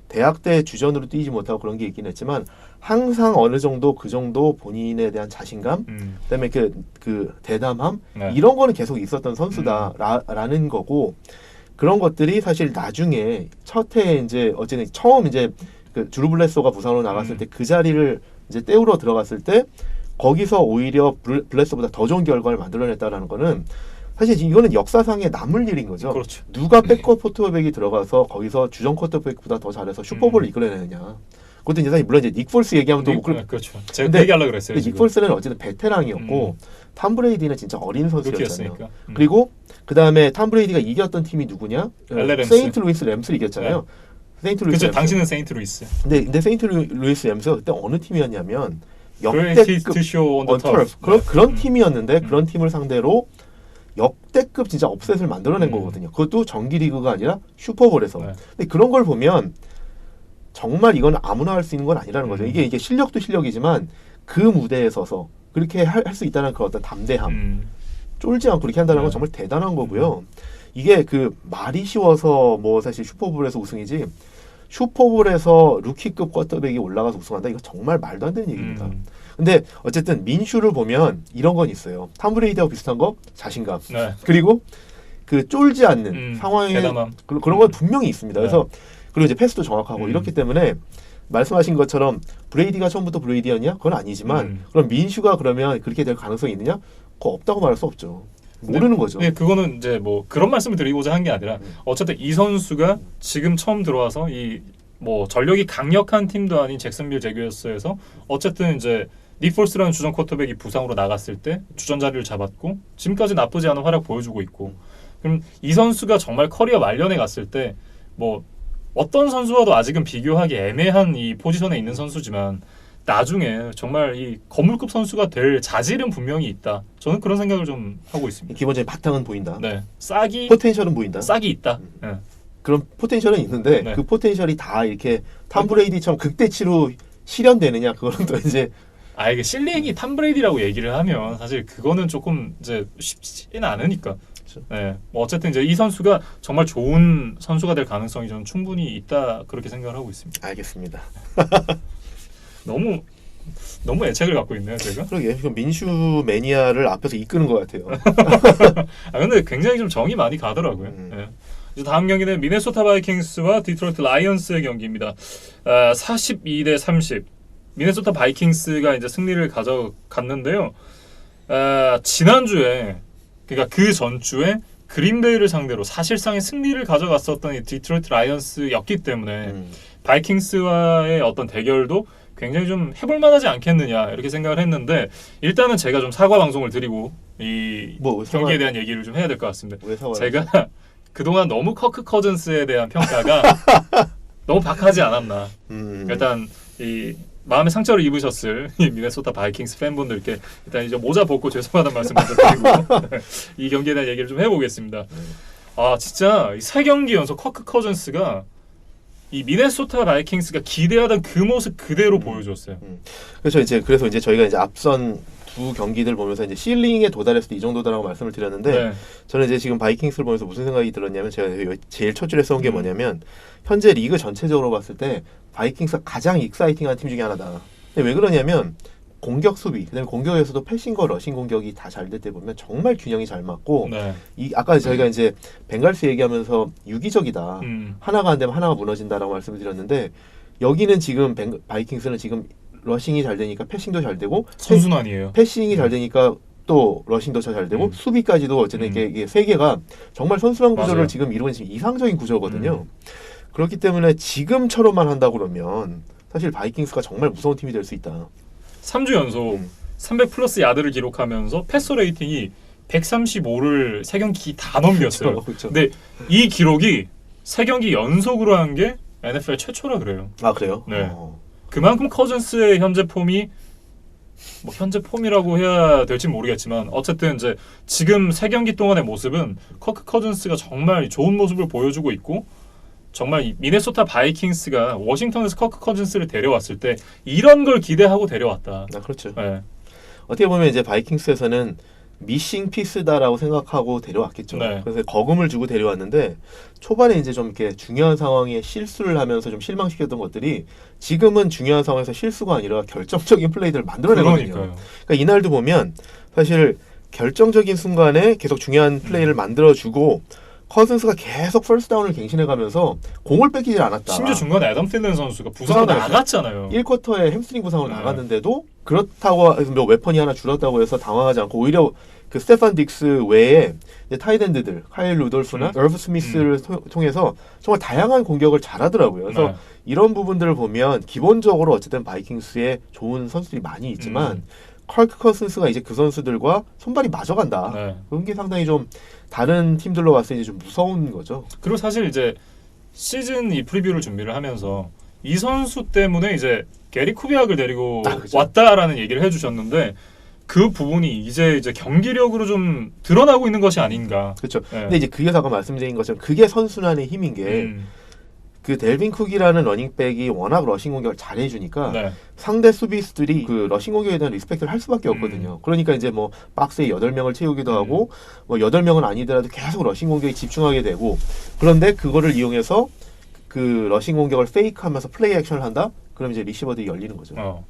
대학 때 주전으로 뛰지 못하고 그런 게 있긴 했지만 항상 어느 정도 그 정도 본인에 대한 자신감 그다음에 그 대담함 네. 이런 거는 계속 있었던 선수다라는 거고 그런 것들이 사실 나중에 첫 해에 이제 어쨌든 처음 이제 그 주루 블레소가 부산으로 나갔을 때 그 자리를 이제 때우러 들어갔을 때 거기서 오히려 블레소보다 더 좋은 결과를 만들어냈다라는 거는 사실 이거는 역사상에 남을 일인 거죠. 그렇죠. 누가 백업 쿼터백이 들어가서 거기서 주전 쿼터백보다 더 잘해서 슈퍼볼을 이끌어내느냐. 그것도 이제 사실 물론 이제 닉 폴스 얘기하면 또 그렇죠. 제가 그 얘기하려고 그랬어요. 닉 폴스는 어쨌든 베테랑이었고 탐 브레이디는 진짜 어린 선수였잖아요. 루키였으니까. 그리고 그 다음에 탐 브레이디가 이겼던 팀이 누구냐? LA 램스. 세인트 루이스 램스를 이겼잖아요. 세인트 루이스 그렇죠. 램스. 당신은 세인트 루이스. 근데 세인트 루이스 램스가 그때 어느 팀이었냐면 역대급 쇼 온 더 터프. 그런 팀이었는데 그런 팀을 상대로 역대급 진짜 업셋을 만들어낸 거거든요. 그것도 정기 리그가 아니라 슈퍼볼에서. 네. 근데 그런 걸 보면 정말 이건 아무나 할 수 있는 건 아니라는 거죠. 이게 실력도 실력이지만 그 무대에 서서 그렇게 할 수 있다는 그 어떤 담대함, 쫄지 않고 그렇게 한다는 건 정말 대단한 거고요. 이게 그 말이 쉬워서 뭐 사실 슈퍼볼에서 우승이지 슈퍼볼에서 루키급 쿼터백이 올라가서 우승한다 이거 정말 말도 안 되는 얘기입니다. 근데 어쨌든 민슈를 보면 이런 건 있어요. 탐 브레이드하고 비슷한 거 자신감. 네. 그리고 그 쫄지 않는 상황에 대담함. 그런 건 분명히 있습니다. 그래서 그리고 이제 패스도 정확하고 이렇기 때문에 말씀하신 것처럼 브레이디가 처음부터 브레이디였냐? 그건 아니지만 그럼 민슈가 그러면 그렇게 될 가능성이 있느냐? 그거 없다고 말할 수 없죠. 모르는 거죠. 네, 그거는 이제 뭐 그런 말씀을 드리고자 한 게 아니라 어쨌든 이 선수가 지금 처음 들어와서 이 뭐 전력이 강력한 팀도 아닌 잭슨빌 제규어스에서 어쨌든 이제 닉 폴스라는 주전 쿼터백이 부상으로 나갔을 때 주전 자리를 잡았고 지금까지 나쁘지 않은 활약 보여주고 있고 그럼 이 선수가 정말 커리어 말년에 갔을 때 뭐 어떤 선수와도 아직은 비교하기 애매한 이 포지션에 있는 선수지만 나중에 정말 이 거물급 선수가 될 자질은 분명히 있다. 저는 그런 생각을 좀 하고 있습니다. 기본적인 바탕은 보인다. 네, 싹이 포텐셜은 보인다. 싹이 있다. 네. 그런 포텐셜은 있는데 네. 그 포텐셜이 다 이렇게 탐 브레이디처럼 극대치로 실현되느냐 그거는 또 이제 이게 실링이 탐 브레이디라고 얘기를 하면 사실 그거는 조금 이제 쉽지는 않으니까. 그렇죠. 네, 뭐 어쨌든 이제 이 선수가 정말 좋은 선수가 될 가능성이 저는 충분히 있다 그렇게 생각을 하고 있습니다. 알겠습니다. 너무 애착을 갖고 있네요, 제가. 그러게 민슈 매니아를 앞에서 이끄는 것 같아요. 근데 굉장히 좀 정이 많이 가더라고요. 네. 이제 다음 경기는 미네소타 바이킹스와 디트로이트 라이언스의 경기입니다. 42대 30. 미네소타 바이킹스가 이제 승리를 가져갔는데요. 지난주에 그러니까 그 전주에 그린베이를 상대로 사실상의 승리를 가져갔었던 이 디트로이트 라이언스였기 때문에 바이킹스와의 어떤 대결도 굉장히 좀 해볼 만하지 않겠느냐 이렇게 생각을 했는데 일단은 제가 좀 사과 방송을 드리고 이 경기에 대한 얘기를 좀 해야 될 것 같습니다. 제가 그동안 너무 커크 커즌스에 대한 평가가 너무 박하지 않았나. 일단 이 마음의 상처를 입으셨을 이 미네소타 바이킹스 팬분들께 일단 이제 모자 벗고 죄송하다는 말씀 먼저 드리고 이 경기에 대한 얘기를 좀 해보겠습니다. 진짜 이 3경기 연속 커크 커즌스가 이 미네소타 바이킹스가 기대하던 그 모습 그대로 보여줬어요. 그래서 이제 저희가 이제 앞선 두 경기들 보면서 이제 실링에 도달했을 때 이 정도다라고 말씀을 드렸는데 저는 이제 지금 바이킹스를 보면서 무슨 생각이 들었냐면 제가 제일 첫 줄에 써온 게 뭐냐면 현재 리그 전체적으로 봤을 때 바이킹스가 가장 익사이팅한 팀 중에 하나다. 근데 왜 그러냐면 공격 수비, 그다음에 공격에서도 패싱과 러싱 공격이 다 잘 될 때 보면 정말 균형이 잘 맞고 아까 저희가 이제 벵갈스 얘기하면서 유기적이다. 하나가 안 되면 하나가 무너진다라고 말씀을 드렸는데 여기는 지금 바이킹스는 지금 러싱이 잘 되니까 패싱도 잘 되고 선순환이에요. 패싱이 잘 되니까 또 러싱도 잘 되고 수비까지도 어쨌든 이게 세 개가 정말 선순환 구조를 맞아요. 지금 이루는 지금 이상적인 구조거든요. 그렇기 때문에 지금처럼만 한다 그러면 사실 바이킹스가 정말 무서운 팀이 될 수 있다. 3주 연속 300 플러스 야드를 기록하면서 패서 레이팅이 135를 3경기 다 넘겼어요. 그렇죠. 근데 이 기록이 3경기 연속으로 한 게 NFL 최초라 그래요. 그래요? 네. 그만큼 커즌스의 현재 폼이 뭐 현재 폼이라고 해야 될지 모르겠지만 어쨌든 이제 지금 3경기 동안의 모습은 커크 커즌스가 정말 좋은 모습을 보여주고 있고 정말 이 미네소타 바이킹스가 워싱턴에서 커크 커즌스를 데려왔을 때 이런 걸 기대하고 데려왔다. 그렇죠. 네. 어떻게 보면 이제 바이킹스에서는 미싱 피스다라고 생각하고 데려왔겠죠. 그래서 거금을 주고 데려왔는데 초반에 이제 좀 이렇게 중요한 상황에 실수를 하면서 좀 실망시켰던 것들이 지금은 중요한 상황에서 실수가 아니라 결정적인 플레이들을 만들어내거든요. 그러니까 이날도 보면 사실 결정적인 순간에 계속 중요한 플레이를 만들어주고 커즌스가 계속 퍼스트다운을 갱신해가면서 공을 뺏기질 않았다. 심지어 중간에 애덤 틸런 선수가 부상으로 나갔잖아요. 1쿼터에 햄스트링 부상으로 나갔는데도 그렇다고 해서 뭐 웨펀이 하나 줄었다고 해서 당황하지 않고 오히려 그 스테판 딕스 외에 타이드엔드들 카일 루돌프나 얼브 스미스를 통해서 정말 다양한 공격을 잘하더라고요. 그래서 이런 부분들을 보면 기본적으로 어쨌든 바이킹스에 좋은 선수들이 많이 있지만 컬크 커슨스가 이제 그 선수들과 손발이 맞아간다. 그런 게 상당히 좀 다른 팀들로 봤을 때 이제 좀 무서운 거죠. 그리고 사실 이제 시즌 이 프리뷰를 준비를 하면서 이 선수 때문에 이제 게리 쿠비악을 데리고 왔다라는 얘기를 해주셨는데 그 부분이 이제 경기력으로 좀 드러나고 있는 것이 아닌가. 그렇죠. 근데 이제 그게 아까 말씀드린 것처럼 그게 선순환의 힘인 게 그 델빈 쿡이라는 러닝백이 워낙 러싱 공격을 잘해주니까 네. 상대 수비수들이 그 러싱 공격에 대한 리스펙트를 할 수밖에 없거든요. 그러니까 이제 뭐 박스에 8명을 채우기도 하고 뭐 8명은 아니더라도 계속 러싱 공격에 집중하게 되고 그런데 그거를 이용해서 그 러싱 공격을 페이크하면서 플레이 액션을 한다? 그럼 이제 리시버들이 열리는 거죠.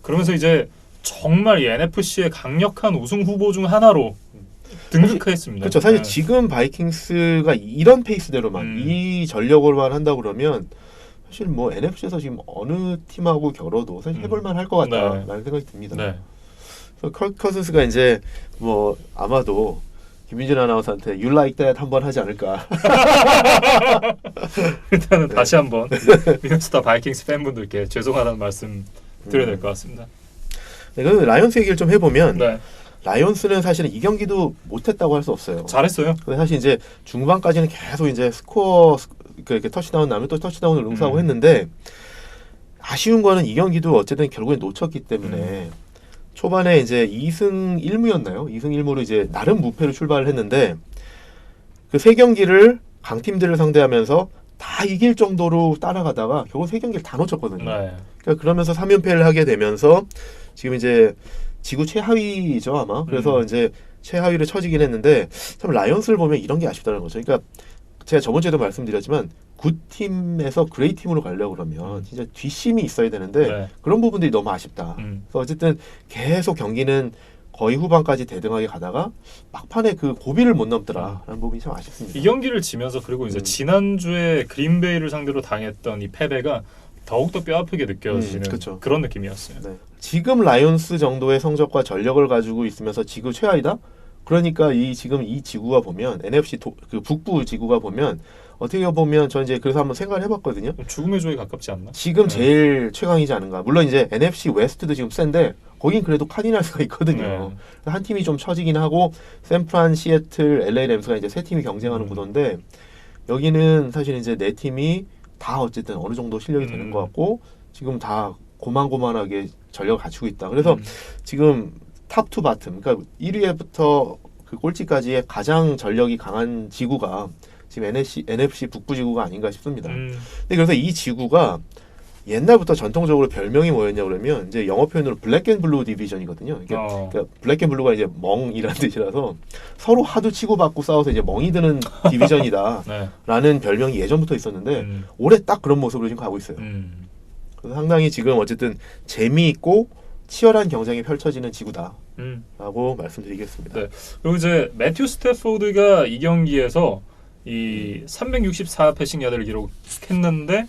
그러면서 이제 정말 이 NFC의 강력한 우승 후보 중 하나로 등극했습니다. 그렇죠. 사실 지금 바이킹스가 이런 페이스대로만 이 전력으로만 한다 그러면 사실 뭐 NFC에서 지금 어느 팀하고 겨뤄도 사실 해볼만 할 것 같다라는 생각이 듭니다. 네. 그래서 컬 커슨스가 이제 뭐 아마도 김민준 아나운서한테 You like that 한번 하지 않을까. 일단은 다시 한번 미네소타 바이킹스 팬분들께 죄송하다는 말씀 드려야 될 것 같습니다. 네, 그럼 라이온스 얘기를 좀 해보면 네. 라이온스는 사실은 이 경기도 못했다고 할 수 없어요. 잘했어요. 근데 사실 이제 중반까지는 계속 이제 스코어 이렇게 터치다운 나면 또 터치다운을 응수하고 했는데 아쉬운 거는 이 경기도 어쨌든 결국에 놓쳤기 때문에 초반에 이제 2승 1무였나요? 2승 1무로 이제 나름 무패로 출발을 했는데 그 세 경기를 강팀들을 상대하면서 다 이길 정도로 따라가다가 결국 세 경기를 다 놓쳤거든요. 네. 그러니까 그러면서 3연패를 하게 되면서 지금 이제 지구 최하위죠 아마. 그래서 이제 최하위로 처지긴 했는데 참 라이온스를 보면 이런 게 아쉽다는 거죠. 그러니까 제가 저번 주에도 말씀드렸지만 굿팀에서 그레이팀으로 가려고 그러면 진짜 뒷심이 있어야 되는데 네. 그런 부분들이 너무 아쉽다. 그래서 어쨌든 계속 경기는 거의 후반까지 대등하게 가다가 막판에 그 고비를 못 넘더라라는 부분이 참 아쉽습니다. 이 경기를 지면서 그리고 이제 지난주에 그린베이를 상대로 당했던 이 패배가 더욱더 뼈아프게 느껴지는 그쵸. 그런 느낌이었어요. 네. 지금 라이온스 정도의 성적과 전력을 가지고 있으면서 지구 최하위다? 그러니까 지금 이 지구가 보면 NFC 그 북부 지구가 보면 어떻게 보면 저 이제 그래서 한번 생각을 해봤거든요. 죽음의 조에 가깝지 않나? 지금 제일 최강이지 않은가. 물론 이제 NFC 웨스트도 지금 센데 거긴 그래도 카디널스가 있거든요. 한 팀이 좀 처지긴 하고 샌프란, 시애틀, LA 램스가 이제 세 팀이 경쟁하는 구도인데 여기는 사실 이제 네 팀이 다 어쨌든 어느 정도 실력이 되는 것 같고 지금 다 고만고만하게 전력을 갖추고 있다. 그래서 지금 탑 투 바텀, 그러니까 1위에부터 그 꼴찌까지의 가장 전력이 강한 지구가 지금 NFC 북부 지구가 아닌가 싶습니다. 근데 그래서 이 지구가 옛날부터 전통적으로 별명이 뭐였냐 그러면 이제 영어 표현으로 블랙 앤 블루 디비전이거든요. 그러니까 블랙 앤 블루가 이제 멍이라는 뜻이라서 서로 하도 치고받고 싸워서 이제 멍이 드는 디비전이다라는 별명이 예전부터 있었는데 올해 딱 그런 모습으로 지금 가고 있어요. 그래서 상당히 지금 어쨌든 재미있고 치열한 경쟁이 펼쳐지는 지구다라고 말씀드리겠습니다. 네. 그리고 이제 매튜 스태포드가 이 경기에서 이 364 패싱 야드를 기록했는데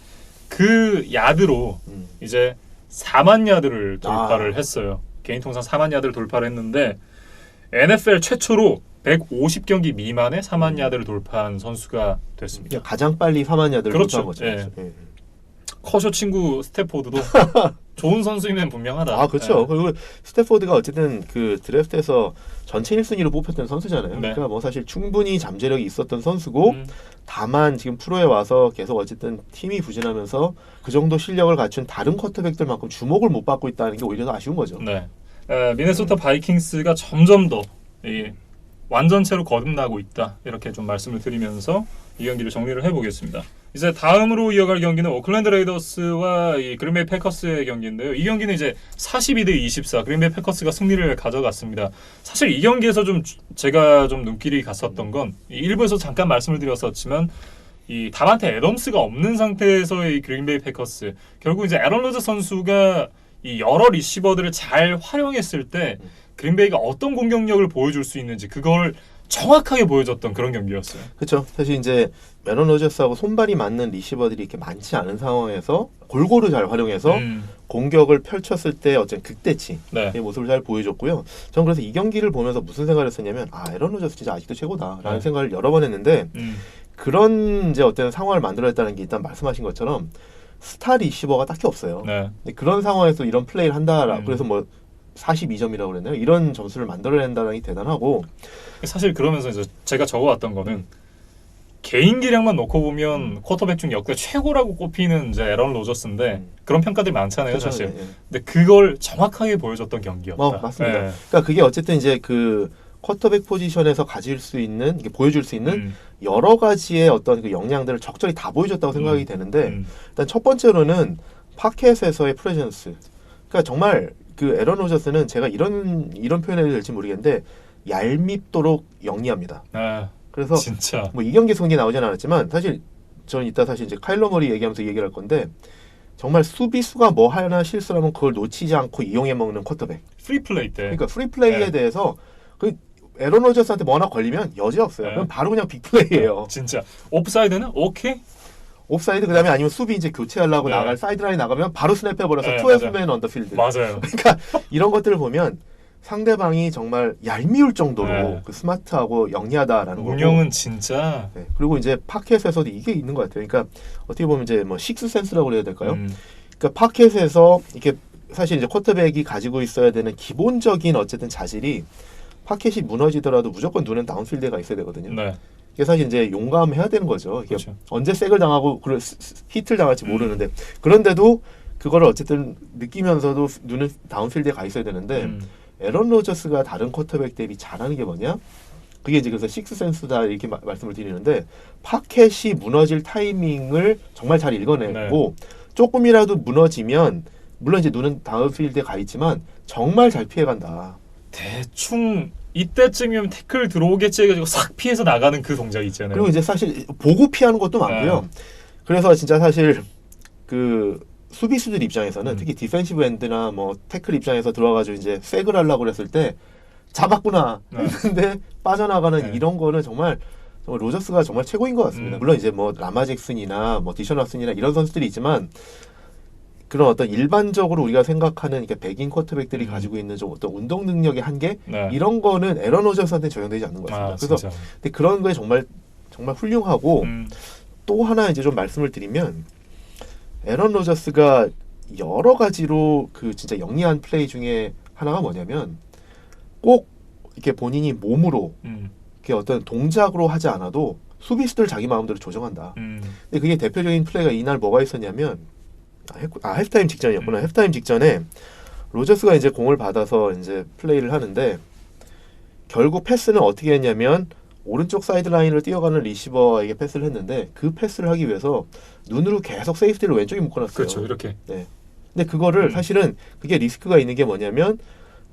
그 야드로 이제 4만 야드를 돌파를 했어요. 개인 통산 4만 야드를 돌파를 했는데 NFL 최초로 150경기 미만의 4만 야드를 돌파한 선수가 됐습니다. 가장 빨리 4만 야드를 그렇죠. 돌파한 거죠. 예. 커쇼 친구 스태포드도 좋은 선수임은 분명하다. 아, 그렇죠. 예. 그리고 스태포드가 어쨌든 그 드래프트에서 전체 1순위로 뽑혔던 선수잖아요. 네. 그러니까 뭐 사실 충분히 잠재력이 있었던 선수고 다만 지금 프로에 와서 계속 어쨌든 팀이 부진하면서 그 정도 실력을 갖춘 다른 쿼터백들만큼 주목을 못 받고 있다는 게 오히려 더 아쉬운 거죠. 네. 미네소타 바이킹스가 점점 더 완전체로 거듭나고 있다. 이렇게 좀 말씀을 드리면서 이 경기를 정리를 해보겠습니다. 이제 다음으로 이어갈 경기는 오클랜드 레이더스와 이 그린베이 패커스의 경기인데요. 이 경기는 이제 42대 24 그린베이 패커스가 승리를 가져갔습니다. 사실 이 경기에서 좀 제가 좀 눈길이 갔었던 건 일부에서 잠깐 말씀을 드렸었지만 이 다반테 애덤스가 없는 상태에서의 이 그린베이 패커스 결국 이제 애런 로저 선수가 이 여러 리시버들을 잘 활용했을 때 그린베이가 어떤 공격력을 보여줄 수 있는지 그걸 정확하게 보여줬던 그런 경기였어요. 그렇죠. 사실 이제 에런 로저스하고 손발이 맞는 리시버들이 이렇게 많지 않은 상황에서 골고루 잘 활용해서 공격을 펼쳤을 때 어떤 극대치의 모습을 잘 보여줬고요. 전 그래서 이 경기를 보면서 무슨 생각을 했었냐면 에런 로저스 진짜 아직도 최고다라는 생각을 여러 번 했는데 그런 이제 어떤 상황을 만들어냈다는 게 일단 말씀하신 것처럼 스타 리시버가 딱히 없어요. 근데 그런 상황에서 이런 플레이를 한다. 그래서 뭐 42점이라고 그랬나요? 이런 점수를 만들어낸다는 게 대단하고 사실 그러면서 이제 제가 적어왔던 거는 개인 기량만 놓고 보면 쿼터백 중 역대 최고라고 꼽히는 이제 에런 로저스인데 그런 평가들이 많잖아요, 그렇죠, 사실. 예. 근데 그걸 정확하게 보여줬던 경기였다. 맞습니다. 그러니까 그게 어쨌든 이제 그 쿼터백 포지션에서 가질 수 있는, 이게 보여줄 수 있는 여러 가지의 어떤 그 역량들을 적절히 다 보여줬다고 생각이 되는데 일단 첫 번째로는 파켓에서의 프레젠스. 그러니까 정말 그 에런 로저스는 제가 이런 표현해도 될지 모르겠는데 얄밉도록 영리합니다. 아, 그래서 진짜. 뭐 이 경기 승리 나오진 않았지만 사실 저는 이따 사실 이제 카일러 머리 얘기하면서 얘기를 할 건데 정말 수비수가 뭐 하나 실수하면 그걸 놓치지 않고 이용해 먹는 쿼터백. 프리플레이 때. 그러니까 프리플레이에 네. 대해서 그 에런 로저스한테 뭐 하나 걸리면 여지 없어요. 네. 그럼 바로 그냥 빅플레이예요. 진짜. 옵사이드는 오케이? 옵사이드 그다음에 아니면 수비 이제 교체하려고 네. 나갈 사이드라인 나가면 바로 스냅해 버려서 네, 투에스맨 언더필드. 맞아요. 그러니까 이런 것들을 보면 상대방이 정말 얄미울 정도로 네. 그 스마트하고 영리하다라는 거고. 운영은 진짜. 네. 그리고 이제 파켓에서도 이게 있는 것 같아요. 그러니까 어떻게 보면 이제 뭐 식스센스라고 그래야 될까요? 그러니까 파켓에서 이렇게 사실 이제 쿼터백이 가지고 있어야 되는 기본적인 어쨌든 자질이 파켓이 무너지더라도 무조건 눈엔 다운필드가 있어야 되거든요. 네. 이게 사실 이제 용감해야 되는 거죠. 이게 그렇죠. 언제 색을 당하고 히트를 당할지 모르는데 그런데도 그거를 어쨌든 느끼면서도 눈은 다운필드에 가 있어야 되는데 에런 로저스가 다른 쿼터백 대비 잘하는 게 뭐냐? 그게 이제 그래서 식스센스다 이렇게 말씀을 드리는데 파켓이 무너질 타이밍을 정말 잘 읽어내고 조금이라도 무너지면 물론 이제 눈은 다운필드에 가 있지만 정말 잘 피해간다. 대충 이때쯤이면 태클 들어오겠지 해가지고 싹 피해서 나가는 그 동작 있잖아요. 그리고 이제 사실 보고 피하는 것도 많고요. 그래서 진짜 사실 그 수비수들 입장에서는 특히 디펜시브 엔드나 뭐 태클 입장에서 들어와가지고 이제 백을 하려고 그랬을 때 잡았구나 했는데 빠져나가는 이런 거는 정말 로저스가 정말 최고인 것 같습니다. 물론 이제 뭐 라마 잭슨이나 뭐 디션 왓슨이나 이런 선수들이 있지만 그런 어떤 일반적으로 우리가 생각하는 이렇게 백인 쿼터백들이 가지고 있는 좀 어떤 운동 능력의 한계 이런 거는 에런 로저스한테 적용되지 않는 것 같습니다. 그래서 근데 그런 거에 정말 훌륭하고 또 하나 이제 좀 말씀을 드리면 에런 로저스가 여러 가지로 그 진짜 영리한 플레이 중에 하나가 뭐냐면 꼭 이렇게 본인이 몸으로 이렇게 어떤 동작으로 하지 않아도 수비수들 자기 마음대로 조정한다. 근데 그게 대표적인 플레이가 이날 뭐가 있었냐면 halftime 직전이었구나. halftime 직전에 로저스가 이제 공을 받아서 이제 플레이를 하는데 결국 패스는 어떻게 했냐면 오른쪽 사이드라인을 뛰어가는 리시버에게 패스를 했는데 그 패스를 하기 위해서 눈으로 계속 세이프티를 왼쪽에 묶어놨어요. 그렇죠. 이렇게. 네. 근데 그거를 사실은 그게 리스크가 있는 게 뭐냐면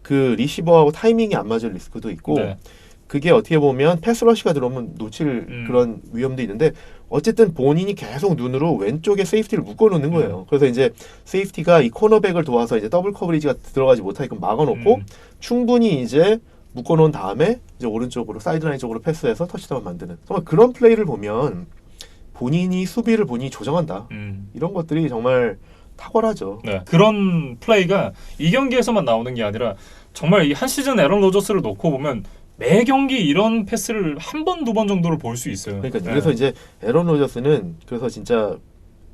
그 리시버하고 타이밍이 안 맞을 리스크도 있고 그게 어떻게 보면 패스러시가 들어오면 놓칠 그런 위험도 있는데 어쨌든 본인이 계속 눈으로 왼쪽에 세이프티를 묶어놓는 거예요. 그래서 이제 세이프티가 이 코너백을 도와서 이제 더블 커버리지가 들어가지 못하게끔 막아놓고 충분히 이제 묶어놓은 다음에 이제 오른쪽으로 사이드라인 쪽으로 패스해서 터치다운 만드는 정말 그런 플레이를 보면 본인이 수비를 본인이 조정한다. 이런 것들이 정말 탁월하죠. 네. 그런 플레이가 이 경기에서만 나오는 게 아니라 정말 이 한 시즌 에런 로저스를 놓고 보면 매 경기 이런 패스를 한 번, 두 번 정도를 볼 수 있어요. 그러니까 그래서 이제 에런 로저스는 그래서 진짜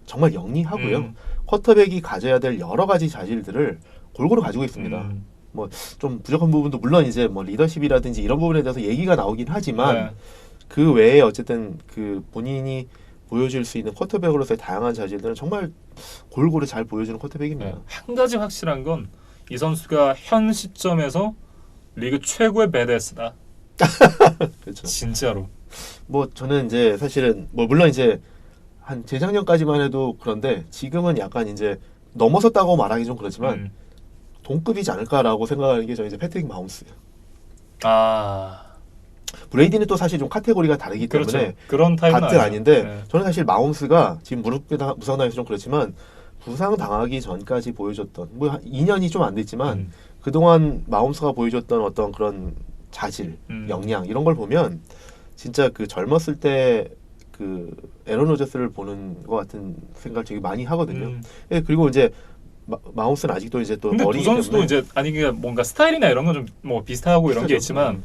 정말 영리하고요. 쿼터백이 가져야 될 여러 가지 자질들을 골고루 가지고 있습니다. 뭐 좀 부족한 부분도 물론 이제 뭐 리더십이라든지 이런 부분에 대해서 얘기가 나오긴 하지만 그 외에 어쨌든 그 본인이 보여줄 수 있는 쿼터백으로서의 다양한 자질들은 정말 골고루 잘 보여주는 쿼터백입니다. 한 가지 확실한 건 이 선수가 현 시점에서 리그 최고의 배드에스다. 그렇죠. 진짜로. 뭐 저는 이제 사실은 뭐 물론 이제 한 재작년까지만 해도 그런데 지금은 약간 이제 넘어섰다고 말하기 좀 그렇지만 동급이지 않을까라고 생각하는 게 저는 이제 패트릭 마홈스예요. 브레이디는 또 사실 좀 카테고리가 다르기 때문에 그렇죠. 그런 타입은 같은 아니죠. 아닌데 저는 사실 마홈스가 지금 부상당해서 좀 그렇지만 부상 당하기 전까지 보여줬던 뭐 2년이 좀 안 됐지만 그동안 마홈스가 보여줬던 어떤 그런 자질, 역량 이런 걸 보면 진짜 그 젊었을 때 그 에런 로저스를 보는 것 같은 생각을 되게 많이 하거든요. 그리고 이제 마홈스는 아직도 이제 또 근데 어리기 두 선수도 때문에 이제 아니 그러니까 뭔가 스타일이나 이런 건 좀 뭐 비슷하고 이런 게 있지만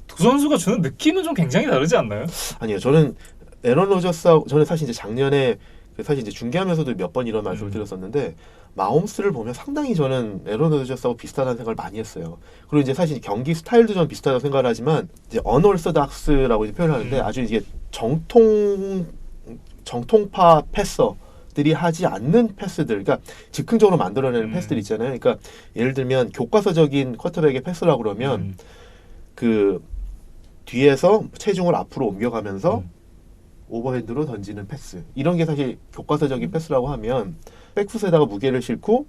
두 선수가 주는 느낌은 좀 굉장히 다르지 않나요? 아니요, 저는 에런 로저스하고 저는 사실 이제 작년에 사실 이제 중계하면서도 몇 번 이런 말씀을 드렸었는데 마홈스를 보면 상당히 저는 에런 로저스하고 비슷하다는 생각을 많이 했어요. 그리고 이제 사실 경기 스타일도 좀 비슷하다고 생각을 하지만 이제 언올서닥스라고 이제 표현하는데 아주 이게 정통파 패서들이 하지 않는 패스들, 그러니까 즉흥적으로 만들어내는 패스들 있잖아요. 그러니까 예를 들면 교과서적인 쿼터백의 패스라고 그러면 그 뒤에서 체중을 앞으로 옮겨가면서 음. 오버핸드로 던지는 패스. 이런 게 사실 교과서적인 패스라고 하면 백풋에다가 무게를 싣고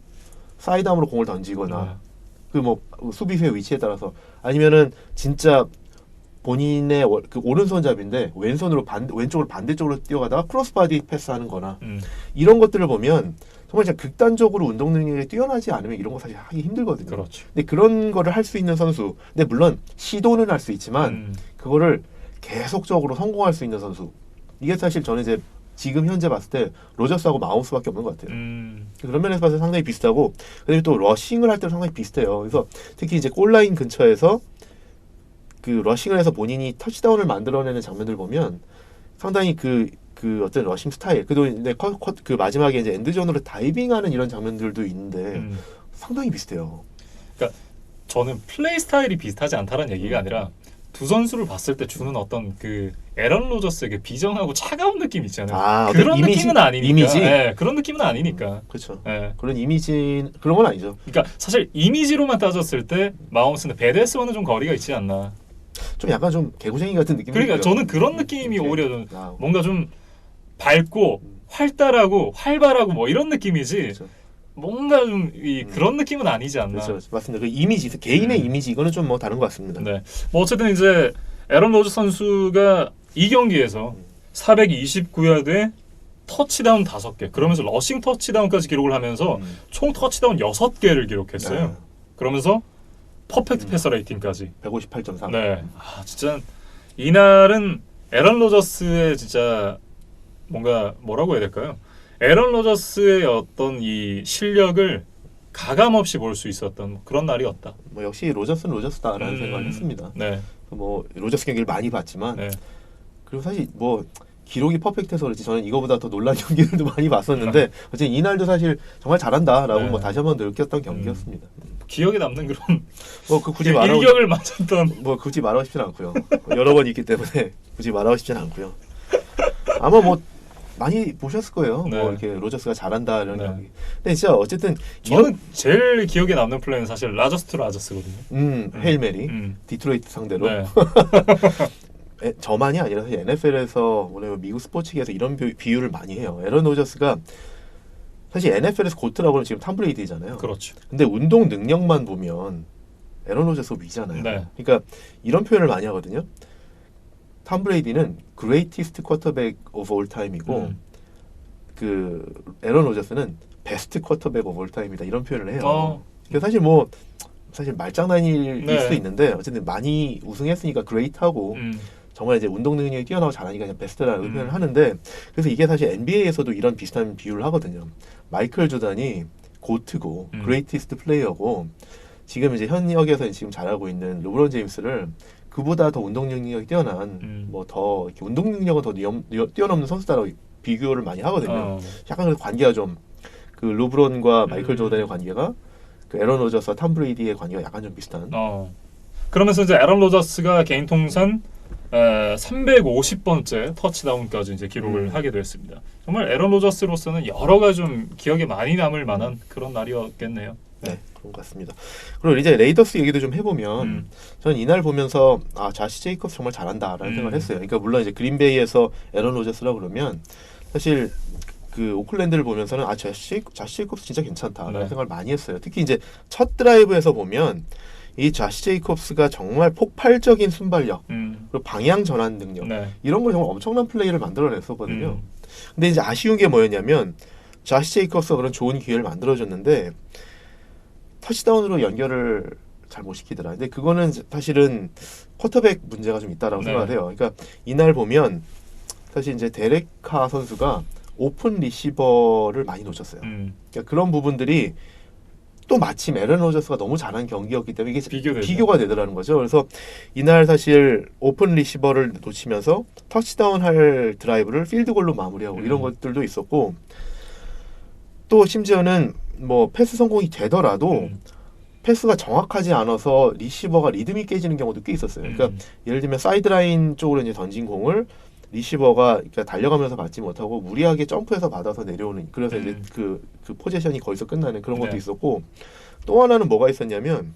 사이드암으로 공을 던지거나 그 뭐 수비수의 위치에 따라서 아니면은 진짜 본인의 그 오른손잡인데 왼손으로 왼쪽으로 반대쪽으로 뛰어가다가 크로스바디 패스하는 거나 이런 것들을 보면 정말 진짜 극단적으로 운동 능력이 뛰어나지 않으면 이런 거 사실 하기 힘들거든요. 그렇죠. 근데 그런 거를 할 수 있는 선수. 근데 물론 시도는 할 수 있지만 그거를 계속적으로 성공할 수 있는 선수. 이게 사실 저는 이제 지금 현재 봤을 때 로저스하고 마홈스밖에 없는 것 같아요. 그런 면에서 봐서 상당히 비슷하고 그다음에 또 러싱을 할 때도 상당히 비슷해요. 그래서 특히 이제 골라인 근처에서 그 러싱을 해서 본인이 터치다운을 만들어내는 장면들 보면 상당히 그 어떤 러싱 스타일 그리고 이제 그 마지막에 이제 엔드존으로 다이빙하는 이런 장면들도 있는데 상당히 비슷해요. 그러니까 저는 플레이 스타일이 비슷하지 않다는 얘기가 아니라 두 선수를 봤을 때 주는 어떤 그 에런 로저스의 그 비정하고 차가운 느낌 있잖아요. 그런 이미지, 느낌은 아니니까. 이미지? 네, 그런 느낌은 아니니까. 그렇죠. 네. 그런 이미지 그런 건 아니죠. 그러니까 사실 이미지로만 따졌을 때 마홈스는 베데스와는 좀 거리가 있지 않나. 좀 약간 좀 개구쟁이 같은 느낌이 그러니까 있고요. 저는 그런 느낌이 이렇게. 오히려 좀 뭔가 좀 밝고 활달하고 활발하고 뭐 이런 느낌이지. 그렇죠. 뭔가 좀 그런 느낌은 아니지 않나. 그렇죠. 맞습니다. 그 이미지, 개인의 이미지 이거는 좀 뭐 다른 것 같습니다. 네. 뭐 어쨌든 이제 에런 로저 선수가 이 경기에서 429야드에 터치다운 5개, 그러면서 러싱 터치다운까지 기록을 하면서 총 터치다운 6개를 기록했어요. 네. 그러면서 퍼펙트 패스 레이팅까지 158.3. 네. 아, 진짜 이날은 에런 로저스의 진짜 뭔가 뭐라고 해야 될까요? 에런 로저스의 어떤 이 실력을 가감 없이 볼 수 있었던 그런 날이었다. 뭐 역시 로저스는 로저스다라는 생각을 했습니다. 네. 뭐 로저스 경기를 많이 봤지만 네. 그리고 사실 뭐 기록이 퍼펙트해서 그렇지 저는 이거보다 더 놀란 경기들도 많이 봤었는데 어쨌든 이날도 사실 정말 잘한다라고 네. 뭐 다시 한번 느꼈던 경기였습니다. 기억에 남는 그런 뭐 그 굳이 말하고 일격을 맞았던 뭐 굳이 말하고 싶지는 않고요. 여러 번 있기 때문에 굳이 말하고 싶지는 않고요. 아마 뭐 많이 보셨을 거예요. 네. 뭐 이렇게 로저스가 잘한다 이런 네. 경기. 근데 진짜 어쨌든 저는 제일 기억에 남는 플레이는 사실 라저스 투 라저스거든요. 헤일 메리 디트로이트 상대로 네. 저만이 아니라 사실 NFL에서 오늘 미국 스포츠계에서 이런 비유를 많이 해요. 에런 로저스가 사실 NFL에서 고트라고는 지금 탐 브레이디잖아요. 그렇죠. 근데 운동 능력만 보면 에런 로저스가 위잖아요. 네. 그러니까 이런 표현을 많이 하거든요. 탐 브레이디는 greatest quarterback of all time이고 그 에런 로저스는 best quarterback of all time이다 이런 표현을 해요. 그러니까 사실 뭐 사실 말장난일 네. 수도 있는데 어쨌든 많이 우승했으니까 great하고 정말 이제 운동 능력이 뛰어나고 잘하니까 그냥 베스트라는 표현을 하는데 그래서 이게 사실 NBA에서도 이런 비슷한 비유를 하거든요. 마이클 조단이 고트고 greatest 플레이어고 지금 이제 현역에서 지금 잘하고 있는 르브론 제임스를 그보다 더 운동 능력이 뛰어난 뭐 더 운동 능력은 더 뛰어넘는 선수다라고 비교를 많이 하거든요. 약간 그래서 관계가 좀 그 르브론과 마이클 조단의 관계가 그 에런 로저스와 탐 브레이디의 관계가 약간 좀 비슷한. 그러면서 이제 에런 로저스가 개인 통산 350번째 터치다운까지 이제 기록을 하게 됐습니다. 정말 에런 로저스로서는 여러 가지 좀 기억에 많이 남을 만한 그런 날이었겠네요. 네, 그런 것 같습니다. 그리고 이제 레이더스 얘기도 좀 해보면 저는 이날 보면서 자시 제이콥스 정말 잘한다라는 생각을 했어요. 그러니까 물론 이제 그린베이에서 에런 로저스라 그러면 사실 그 오클랜드를 보면서는 자시 제이콥스 진짜 괜찮다라는 생각을 많이 했어요. 특히 이제 첫 드라이브에서 보면 이 자시 제이콥스가 정말 폭발적인 순발력 그리고 방향 전환 능력 이런 걸 정말 엄청난 플레이를 만들어냈었거든요. 근데 이제 아쉬운 게 뭐였냐면 자시 제이콥스가 그런 좋은 기회를 만들어줬는데 터치다운으로 연결을 잘 못 시키더라. 근데 그거는 사실은 쿼터백 문제가 좀 있다라고 생각을 해요. 그러니까 이날 보면 사실 이제 데렉 카 선수가 오픈 리시버를 많이 놓쳤어요. 그러니까 그런 부분들이 또 마침 에런 로저스가 너무 잘한 경기였기 때문에 이게 비교가 되더라는 거죠. 그래서 이날 사실 오픈 리시버를 놓치면서 터치다운 할 드라이브를 필드골로 마무리하고 이런 것들도 있었고 또 심지어는 뭐 패스 성공이 되더라도 패스가 정확하지 않아서 리시버가 리듬이 깨지는 경우도 꽤 있었어요. 그러니까 예를 들면 사이드라인 쪽으로 이제 던진 공을 리시버가 그러니까 달려가면서 받지 못하고 무리하게 점프해서 받아서 내려오는 그래서 이제 그 포지션이 거기서 끝나는 그런 것도 있었고 또 하나는 뭐가 있었냐면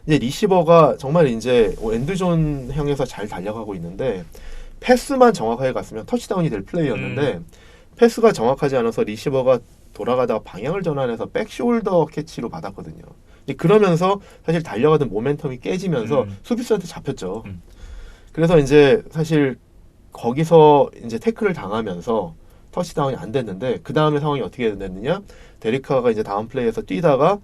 이제 리시버가 정말 이제 엔드존 향해서 잘 달려가고 있는데 패스만 정확하게 갔으면 터치다운이 될 플레이였는데 패스가 정확하지 않아서 리시버가 돌아가다가 방향을 전환해서 백숄더 캐치로 받았거든요. 이제 그러면서 사실 달려가던 모멘텀이 깨지면서 수비수한테 잡혔죠. 그래서 이제 사실 거기서 이제 태클을 당하면서 터치다운이 안 됐는데 그 다음에 상황이 어떻게 됐느냐? 데리카가 이제 다음 플레이에서 뛰다가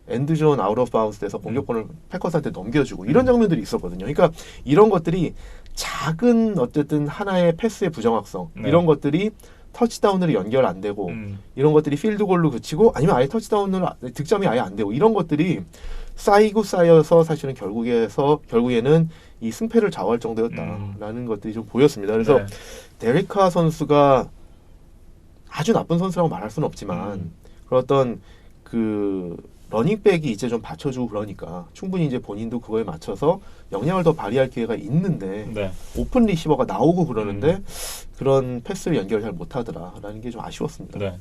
엔드존 아웃 오브 바운스 돼서 공격권을 패커스한테 넘겨주고 이런 장면들이 있었거든요. 그러니까 이런 것들이 작은 어쨌든 하나의 패스의 부정확성 이런 것들이 터치다운으로 연결 안 되고 이런 것들이 필드골로 그치고 아니면 아예 터치다운으로 득점이 아예 안 되고 이런 것들이 쌓이고 쌓여서 사실은 결국에는 이 승패를 좌우할 정도였다라는 것들이 좀 보였습니다. 그래서 데리카 선수가 아주 나쁜 선수라고 말할 수는 없지만 그런 어떤 그 러닝백이 이제 좀 받쳐주고 그러니까 충분히 이제 본인도 그거에 맞춰서 역량을 더 발휘할 기회가 있는데 오픈 리시버가 나오고 그러는데 그런 패스를 연결 잘 못하더라라는 게 좀 아쉬웠습니다. 네.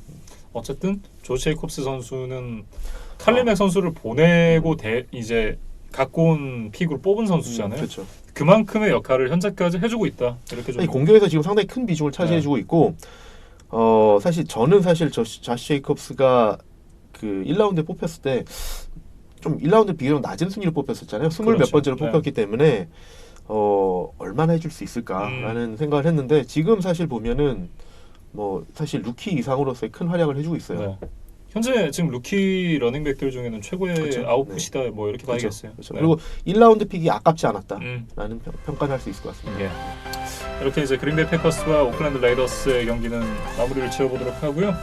어쨌든 조시 제이콥스 선수는 칼리맥 선수를 보내고 이제 갖고 온 픽으로 뽑은 선수잖아요. 그렇죠. 그만큼의 역할을 현재까지 해주고 있다. 이렇게 좀 공격에서 지금 상당히 큰 비중을 차지해주고 있고 사실 저는 조시 제이콥스가 그 1라운드에 뽑혔을 때 좀 1라운드 비교적 낮은 순위로 뽑혔었잖아요. 20몇 번째로 뽑혔기 때문에 얼마나 해줄 수 있을까라는 생각을 했는데 지금 사실 보면은 뭐 사실 루키 이상으로서의 큰 활약을 해주고 있어요. 현재 지금 루키 러닝백들 중에는 최고의 아웃풋이다 뭐 이렇게 봐야겠어요. 그리고 1라운드 픽이 아깝지 않았다라는 평가를 할 수 있을 것 같습니다. 이렇게 이제 그린베이 패커스와 오클랜드 레이더스의 경기는 마무리를 지어보도록 하고요.